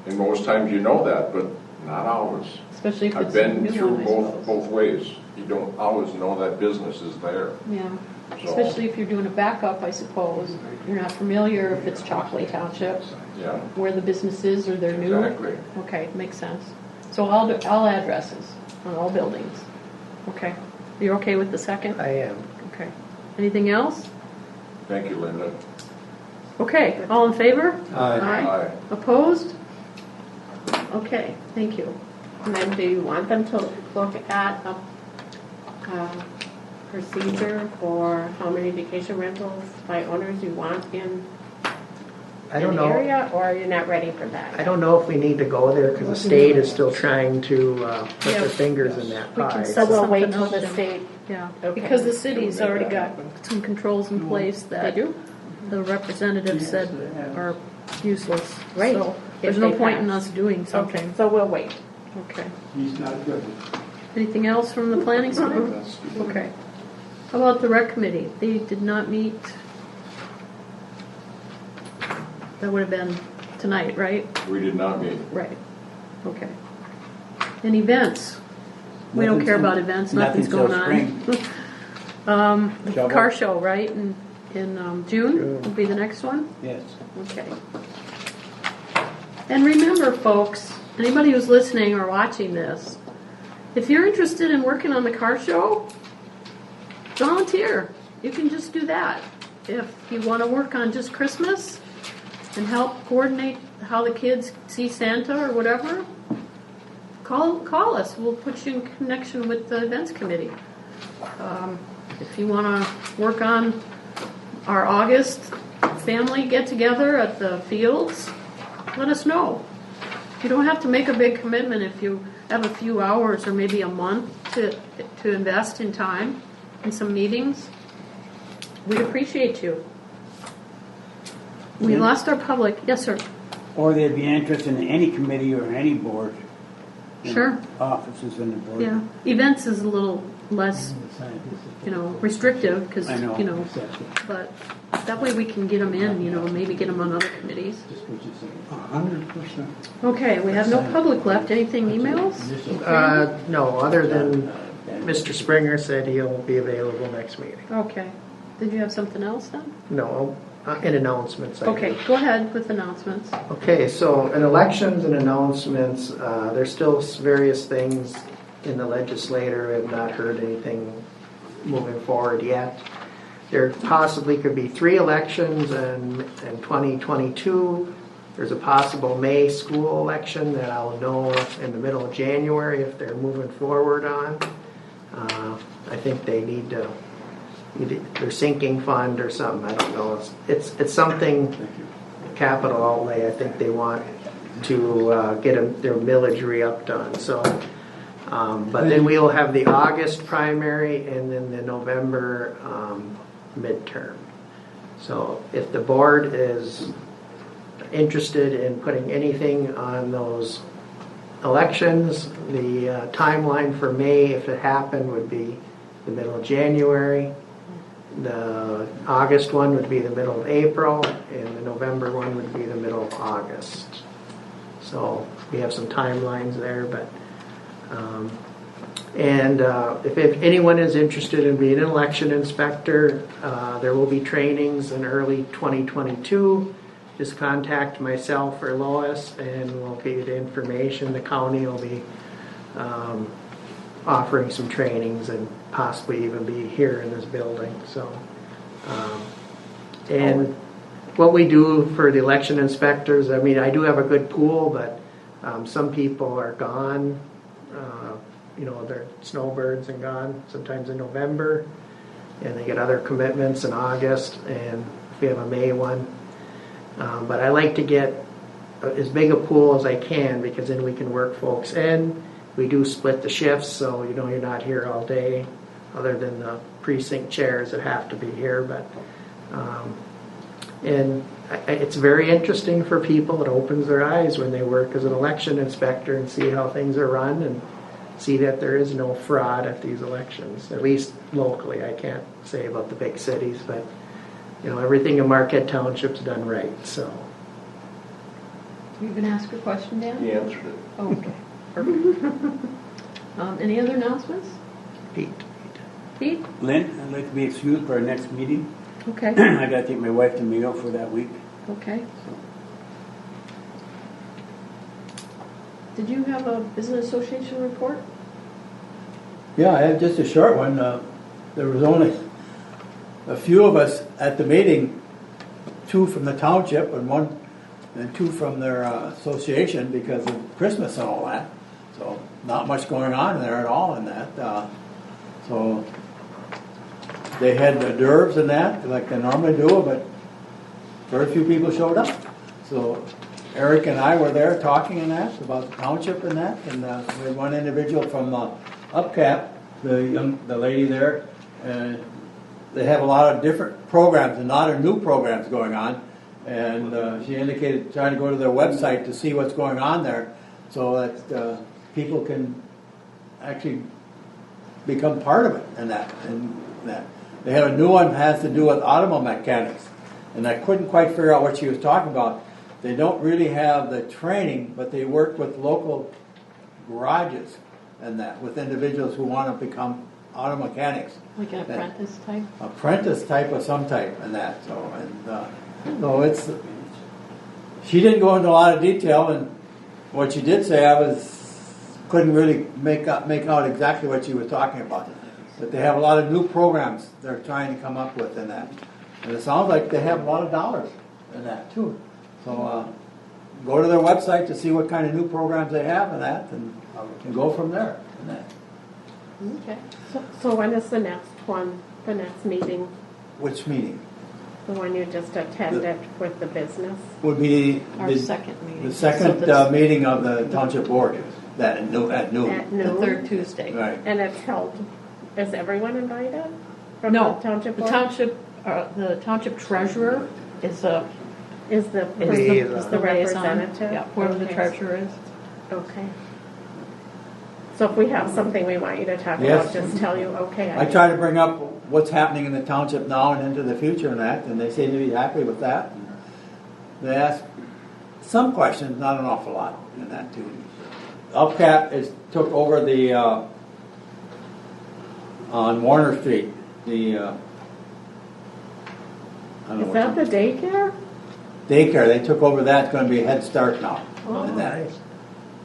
And most times you know that, but not always.
especially if
I've
it's a
been
new
through
one, I suppose.
both ways. You don't always know that business is there.
Yeah,
So,
especially if you're doing a backup, I suppose. You're not familiar if it's Chalkley Township,
yeah,
where the business is, or they're new.
exactly.
Okay, makes sense. So all addresses on all buildings. Okay. You're okay with the second?
I am.
Okay. Anything else?
Thank you, Linda.
Okay, all in favor?
Aye.
Aye.
Opposed? Okay, thank you.
And then do you want them to look at a procedure for how many vacation rentals by owners you want in
I don't
the
know.
area, or are you not ready for that?
I don't know if we need to go there because the state is still trying to put
Yeah.
their fingers in that
We can
pie.
So we'll wait
Something
till the
else.
state,
Yeah,
Okay.
because the city's already got some controls in place
they
that
do?
the representative said are useless.
Right.
So there's
If
no
they
point in
pass.
us doing
Okay,
something.
so we'll wait.
Okay.
He's not good.
Anything else from the planning side? Okay. How about the rec committee? They did not meet. That would have been tonight, right?
We did not meet.
Right. Okay. And events? We don't care about events. Nothing's going on. The car show, right? In June will be the next one?
Yes.
Okay. And remember, folks, anybody who's listening or watching this, if you're interested in working on the car show, volunteer. You can just do that. If you want to work on just Christmas and help coordinate how the kids see Santa or whatever, call us. We'll put you in connection with the events committee. If you want to work on our August family get-together at the fields, let us know. You don't have to make a big commitment if you have a few hours or maybe a month to invest in time in some meetings. We'd appreciate you. We lost our public. Yes, sir.
Or they'd be interested in any committee or any board.
Sure.
Offices in the board.
Yeah. Events is a little less, restrictive because, but that way we can get them in, maybe get them on other committees.
100%.
Okay, we have no public left. Anything emails?
No, other than Mr. Springer said he'll be available next meeting.
Okay. Did you have something else then?
No, in announcements.
Okay, go ahead with announcements.
Okay, so in elections and announcements, there's still various things in the legislature. I have not heard anything moving forward yet. There possibly could be 3 elections in 2022. There's a possible May school election that I'll know in the middle of January if they're moving forward on. I think they need to, their sinking fund or something, I don't know. It's something, capital outlay, I think they want to get their millage re-upped on. So, but then we'll have the August primary and then the November midterm. So if the board is interested in putting anything on those elections, the timeline for May, if it happened, would be the middle of January. The August one would be the middle of April, and the November one would be the middle of August. So we have some timelines there, but if anyone is interested in being an election inspector, there will be trainings in early 2022. Just contact myself or Lois and we'll get you the information. The county will be offering some trainings and possibly even be here in this building. So, and what we do for the election inspectors, I mean, I do have a good pool, but some people are gone. They're snowbirds and gone sometimes in November, and they get other commitments in August, and we have a May one. But I like to get as big a pool as I can because then we can work folks in. We do split the shifts, so you're not here all day, other than the precinct chairs that have to be here. But and it's very interesting for people. It opens their eyes when they work as an election inspector and see how things are run and see that there is no fraud at these elections, at least locally. I can't say about the big cities, but everything in Marquette Township's done right. So.
You can ask a question, Dan?
He answered it.
Oh, okay. Perfect. Any other announcements?
Pete.
Lynn, I'd like to be excused for our next meeting.
Okay.
I got to take my wife to Mayo for that week.
Okay. Did you have a business association report?
Yeah, I have just a short one. There was only a few of us at the meeting, 2 from the township and 2 from their association because of Christmas and all that. So not much going on there at all in that. So they had the d'oeuvres and that like they normally do, but very few people showed up. So Eric and I were there talking and that about the township and that, and we had one individual from Upcap, the lady there, and they have a lot of different programs and a lot of new programs going on, and she indicated trying to go to their website to see what's going on there so that people can actually become part of it and that, and That. They have a new one that has to do with automobile mechanics. And I couldn't quite figure out what she was talking about. They don't really have the training, but they work with local garages and that, with individuals who want to become auto mechanics.
Like an apprentice type?
Apprentice type of some type and that. So it's, she didn't go into a lot of detail, and what she did say couldn't really make out exactly what she was talking about. But they have a lot of new programs they're trying to come up with in that. And it sounds like they have a lot of dollars in that too. So go to their website to see what kind of new programs they have in that, and go from there in that.
Okay. So when is the next one, the next meeting?
Which meeting?
The one you just attended with the business?
Would be
Our second meeting.
the second meeting of the township board at noon.
At noon?
The third Tuesday.
Right.
And it's held, is everyone invited? From
No,
the township
the
board?
township treasurer is the
the
liaison.
representative?
Yeah, whoever the
Okay.
treasurer is.
Okay. So if we have something we want you to talk
Yes.
about, just tell you, okay.
I try to bring up what's happening in the township now and into the future and that, and they seem to be happy with that. And they ask some questions, not an awful lot in that too. Upcat took over the on Warner Street. The I don't know
Is
what
that the daycare?
daycare. They took over that. It's going to be a Head Start now.
Oh,
and that.
nice.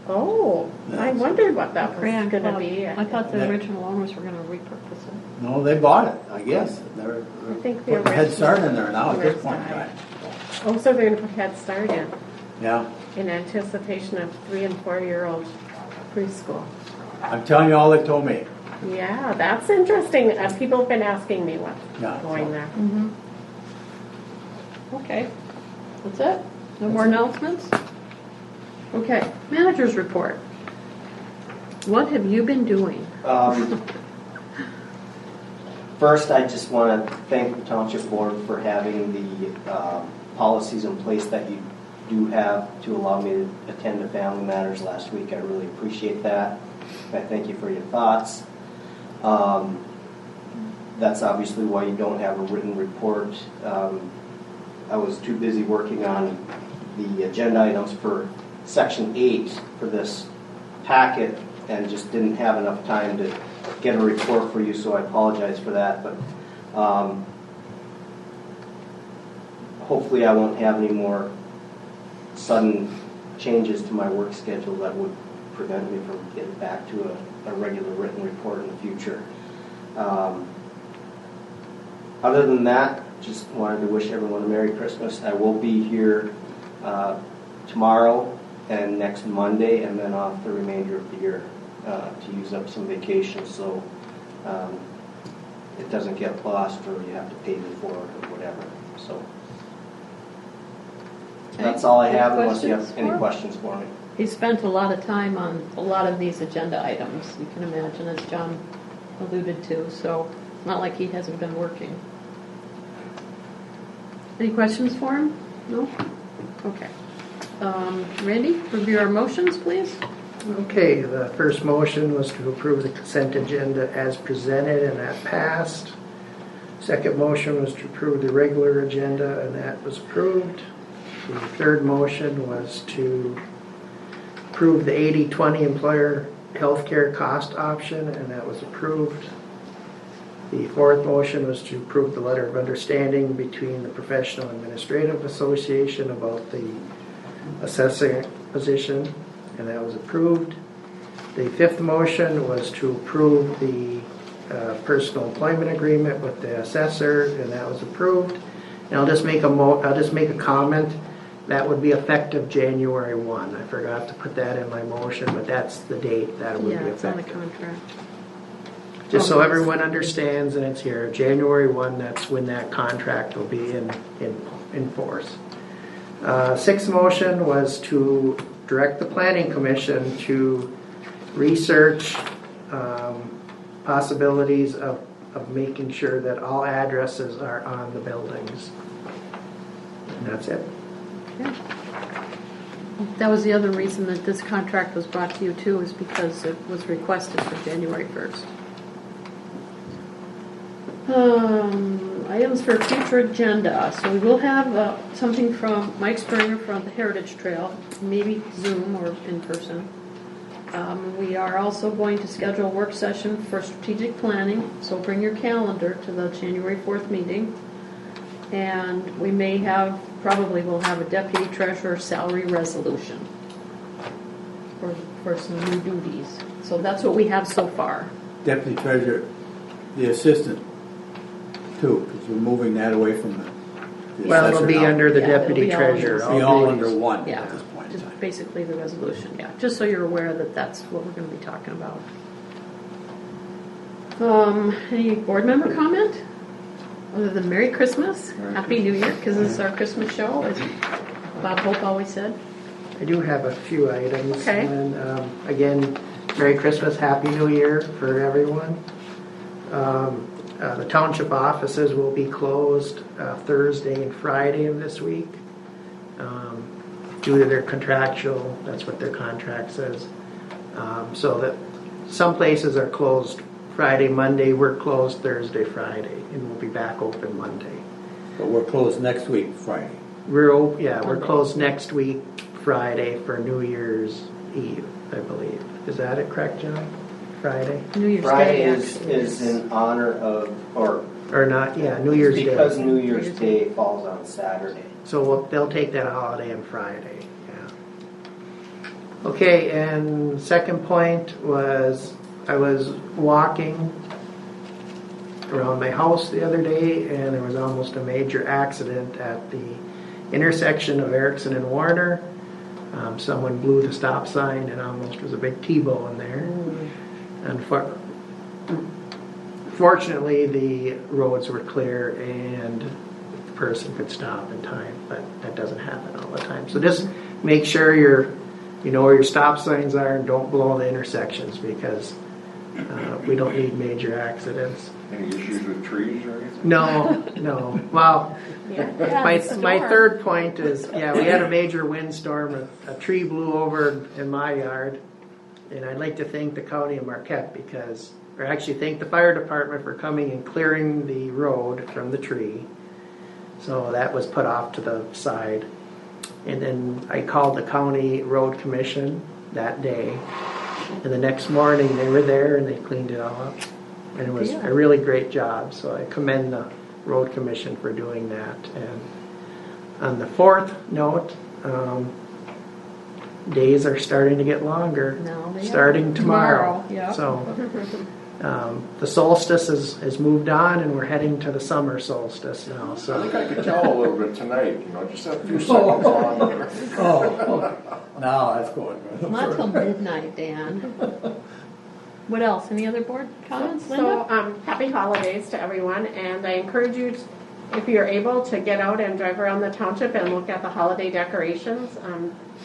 Oh, I wondered what that was
Grand
going to
Club.
be.
I thought the
Yeah.
original owners were going to repurpose it.
No, they bought it. I guess they're
I think the
putting Head Start in
original
there now at this point in
owners
time.
Oh, so they're going to put Head Start in
Yeah,
anticipation of 3- and 4-year-old preschool.
I'm telling you all they told me.
Yeah, that's interesting. People have been asking me what's
Yeah.
going there.
Mm-hmm. Okay, that's it? No more announcements? Okay, manager's report. What have you been doing?
First, I just want to thank the Township Board for having the policies in place that you do have to allow me to attend to family matters last week. I really appreciate that. I thank you for your thoughts. That's obviously why you don't have a written report. I was too busy working on the agenda items for Section 8 for this packet and just didn't have enough time to get a report for you, so I apologize for that. But hopefully I won't have any more sudden changes to my work schedule that would prevent me from getting back to a regular written report in the future. Other than that, just wanted to wish everyone a Merry Christmas. I will be here tomorrow and next Monday, and then off the remainder of the year to use up some vacation, so it doesn't get lost or you have to pay me for it or whatever. So that's all I have, unless you have any questions for me.
He spent a lot of time on a lot of these agenda items, you can imagine, as John alluded to, so it's not like he hasn't been working. Any questions for him? No? Okay. Randy, review our motions, please.
Okay, the first motion was to approve the consent agenda as presented, and that passed. Second motion was to approve the regular agenda, and that was approved. The third motion was to approve the 80-20 employer healthcare cost option, and that was approved. The fourth motion was to approve the letter of understanding between the Professional Administrative Association about the assessor position, and that was approved. The fifth motion was to approve the personal employment agreement with the assessor, and that was approved. And I'll just make a comment. That would be effective January 1. I forgot to put that in my motion, but that's the date that it would be
It's on the
effective.
contract.
Just so everyone understands and it's here, January 1, that's when that contract will be in force. Sixth motion was to direct the Planning Commission to research possibilities of making sure that all addresses are on the buildings. And that's it.
Okay. That was the other reason that this contract was brought to you too, is because it was requested for January 1st. Items for future agenda. So we will have something from Mike Springer from the Heritage Trail, maybe Zoom or in person. We are also going to schedule a work session for strategic planning, so bring your calendar to the January 4th meeting. And we may have, probably will have a deputy treasurer salary resolution for some new duties. So that's what we have so far.
Deputy treasurer, the assistant, too, because we're moving that away from the
Well, it'll
assessor
be
now.
under the
Yeah,
deputy
it'll be all under
treasurer.
the
Be all under one
Yeah,
at this point in
just
time.
basically the resolution, yeah, just so you're aware that that's what we're gonna be talking about. Any board member comment? Other than Merry Christmas, Happy New Year, because this is our Christmas show, as Bob Hope always said.
I do have a few items.
Okay.
And again, Merry Christmas, Happy New Year for everyone. The township offices will be closed Thursday and Friday of this week due to their contractual, that's what their contract says. So that some places are closed Friday, Monday, we're closed Thursday, Friday, and we'll be back open Monday.
But we're closed next week, Friday.
We're closed next week, Friday, for New Year's Eve, I believe. Is that it, correct, John? Friday?
New Year's
Friday
Day,
is
actually.
in honor of, or
Or not, yeah, New Year's Day.
because New Year's Day falls on Saturday.
So they'll take that holiday on Friday, yeah. Okay, and second point was, I was walking around my house the other day, and there was almost a major accident at the intersection of Erickson and Warner. Someone blew the stop sign and almost was a big T-bone there. And fortunately, the roads were clear and the person could stop in time, but that doesn't happen all the time. So just make sure you know where your stop signs are and don't blow the intersections, because we don't need major accidents.
Any issues with trees or anything?
No. Well, my
storm.
third point is, we had a major windstorm. A tree blew over in my yard, and I'd like to thank the county of Marquette thank the fire department for coming and clearing the road from the tree. So that was put off to the side. And then I called the county road commission that day, and the next morning they were there and they cleaned it all up. And it was a really great job, so I commend the road commission for doing that. And on the fourth note, days are starting to get longer, starting tomorrow.
Yeah.
So the solstice has moved on, and we're heading to the summer solstice now.
I
So
think I could tell a little bit tonight, just a few seconds longer.
No, that's going good.
Not till midnight, Dan. What else? Any other board comments,
So,
Linda?
happy holidays to everyone, and I encourage you, if you're able, to get out and drive around the township and look at the holiday decorations.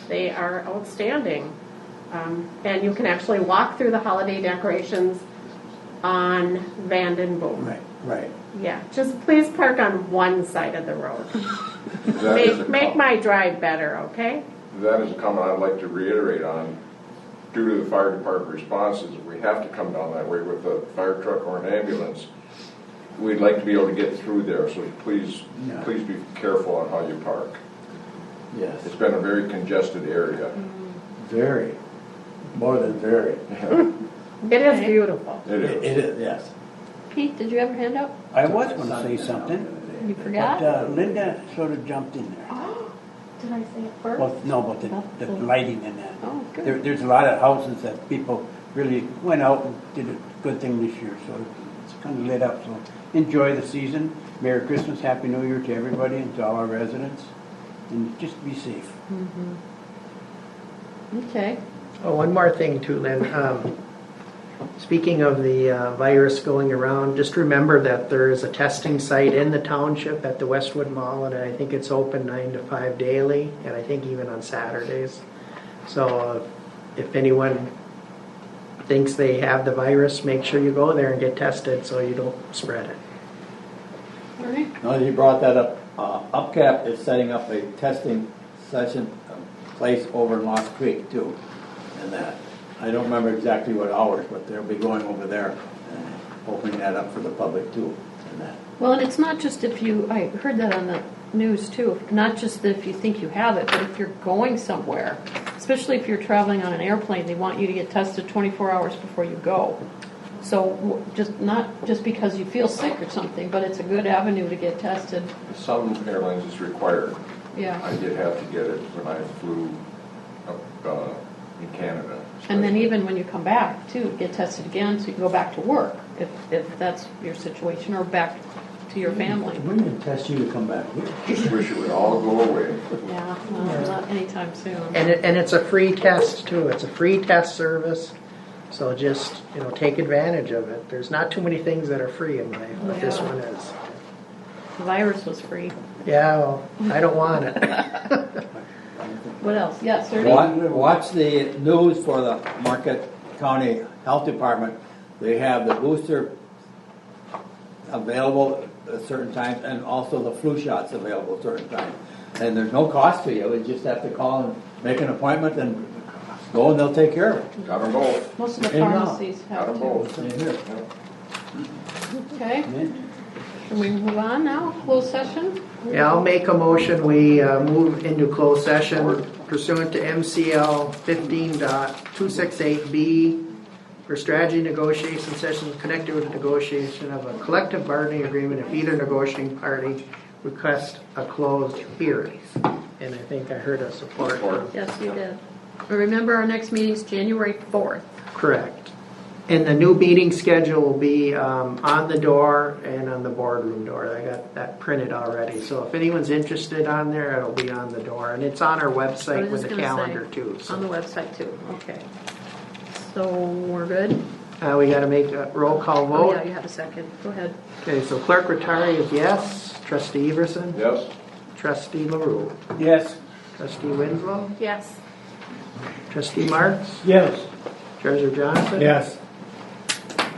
They are outstanding. And you can actually walk through the holiday decorations on Vanden Boom.
Right.
Yeah, just please park on one side of the road. Make my drive better, okay?
That is a comment I'd like to reiterate on. Due to the fire department responses, if we have to come down that way with a fire truck or an ambulance, we'd like to be able to get through there, so please be careful on how you park.
Yes.
It's been a very congested area.
Very. More than very.
It is beautiful.
It is.
It is, yes.
Pete, did you have your hand up?
I was going to say something,
You forgot?
but Linda sort of jumped in there.
Oh, did I say it first?
Well, no, but the lighting and that.
Oh, good.
There's a lot of houses that people really went out and did a good thing this year, so it's kind of lit up. So enjoy the season. Merry Christmas, Happy New Year to everybody and to all our residents, and just be safe.
Okay.
Oh, one more thing too, Lynn. Speaking of the virus going around, just remember that there is a testing site in the township at the Westwood Mall, and I think it's open 9 to 5 daily, and I think even on Saturdays. So if anyone thinks they have the virus, make sure you go there and get tested so you don't spread it.
All right.
Now that you brought that up, UpCap is setting up a testing session place over in Lost Creek too, and that. I don't remember exactly what hours, but they'll be going over there and opening that up for the public too. and that.
Well, and it's not just if you, I heard that on the news too, not just that if you think you have it, but if you're going somewhere, especially if you're traveling on an airplane, they want you to get tested 24 hours before you go. So just not just because you feel sick or something, but it's a good avenue to get tested.
Some airlines it's required.
Yeah.
I did have to get it when I flew up in Canada.
And then even when you come back too, get tested again so you can go back to work if that's your situation, or back to your family.
We're going to test you to come back.
Just wish it would all go away.
Yeah, well, not anytime soon.
And it's a free test too. It's a free test service. So just, take advantage of it. There's not too many things that are free in life, but this one is.
The virus was free.
Yeah, well, I don't want it.
What else? Yes, sir.
Watch the news for the Marquette County Health Department. They have the booster available at certain times, and also the flu shots available at certain times. And there's no cost to you. You just have to call and make an appointment and go, and they'll take care of it.
Got them both.
Most of the
In and
pharmacies
Got
have
them
to.
both.
Okay. Can we move on now? Closed session?
Yeah, I'll make a motion. We move into closed session pursuant to MCL 15.268B for strategy negotiation sessions connected with the negotiation of a collective bargaining agreement if either negotiating party requests a closed hearing. And I think I heard a support.
Yes, you did. But remember, our next meeting is January 4th.
Correct. And the new meeting schedule will be on the door and on the boardroom door. I got that printed already. So if anyone's interested on there, it'll be on the door. And it's on our website with the calendar too. So.
On the website too. Okay. So we're good?
We got to make a roll call vote.
Oh, yeah, you have a second. Go ahead.
Okay, so Clerk Rattari is yes. Trustee Everson?
Yes.
Trustee LaRue?
Yes.
Trustee Winslow?
Yes.
Trustee Marks?
Yes.
Treasurer Johnson?
Yes.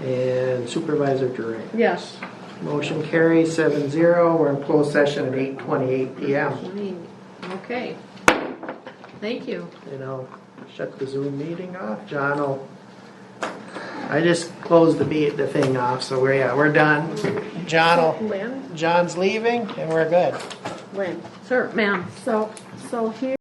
And Supervisor Duray?
Yes.
Motion carries 7-0. We're in closed session at 8:28 p.m.
Okay. Thank you.
And I'll shut the Zoom meeting off. John will. I just closed the thing off, so we're done.
Lynn?
John's leaving, and we're good.
Lynn.
Sir, ma'am.
So here.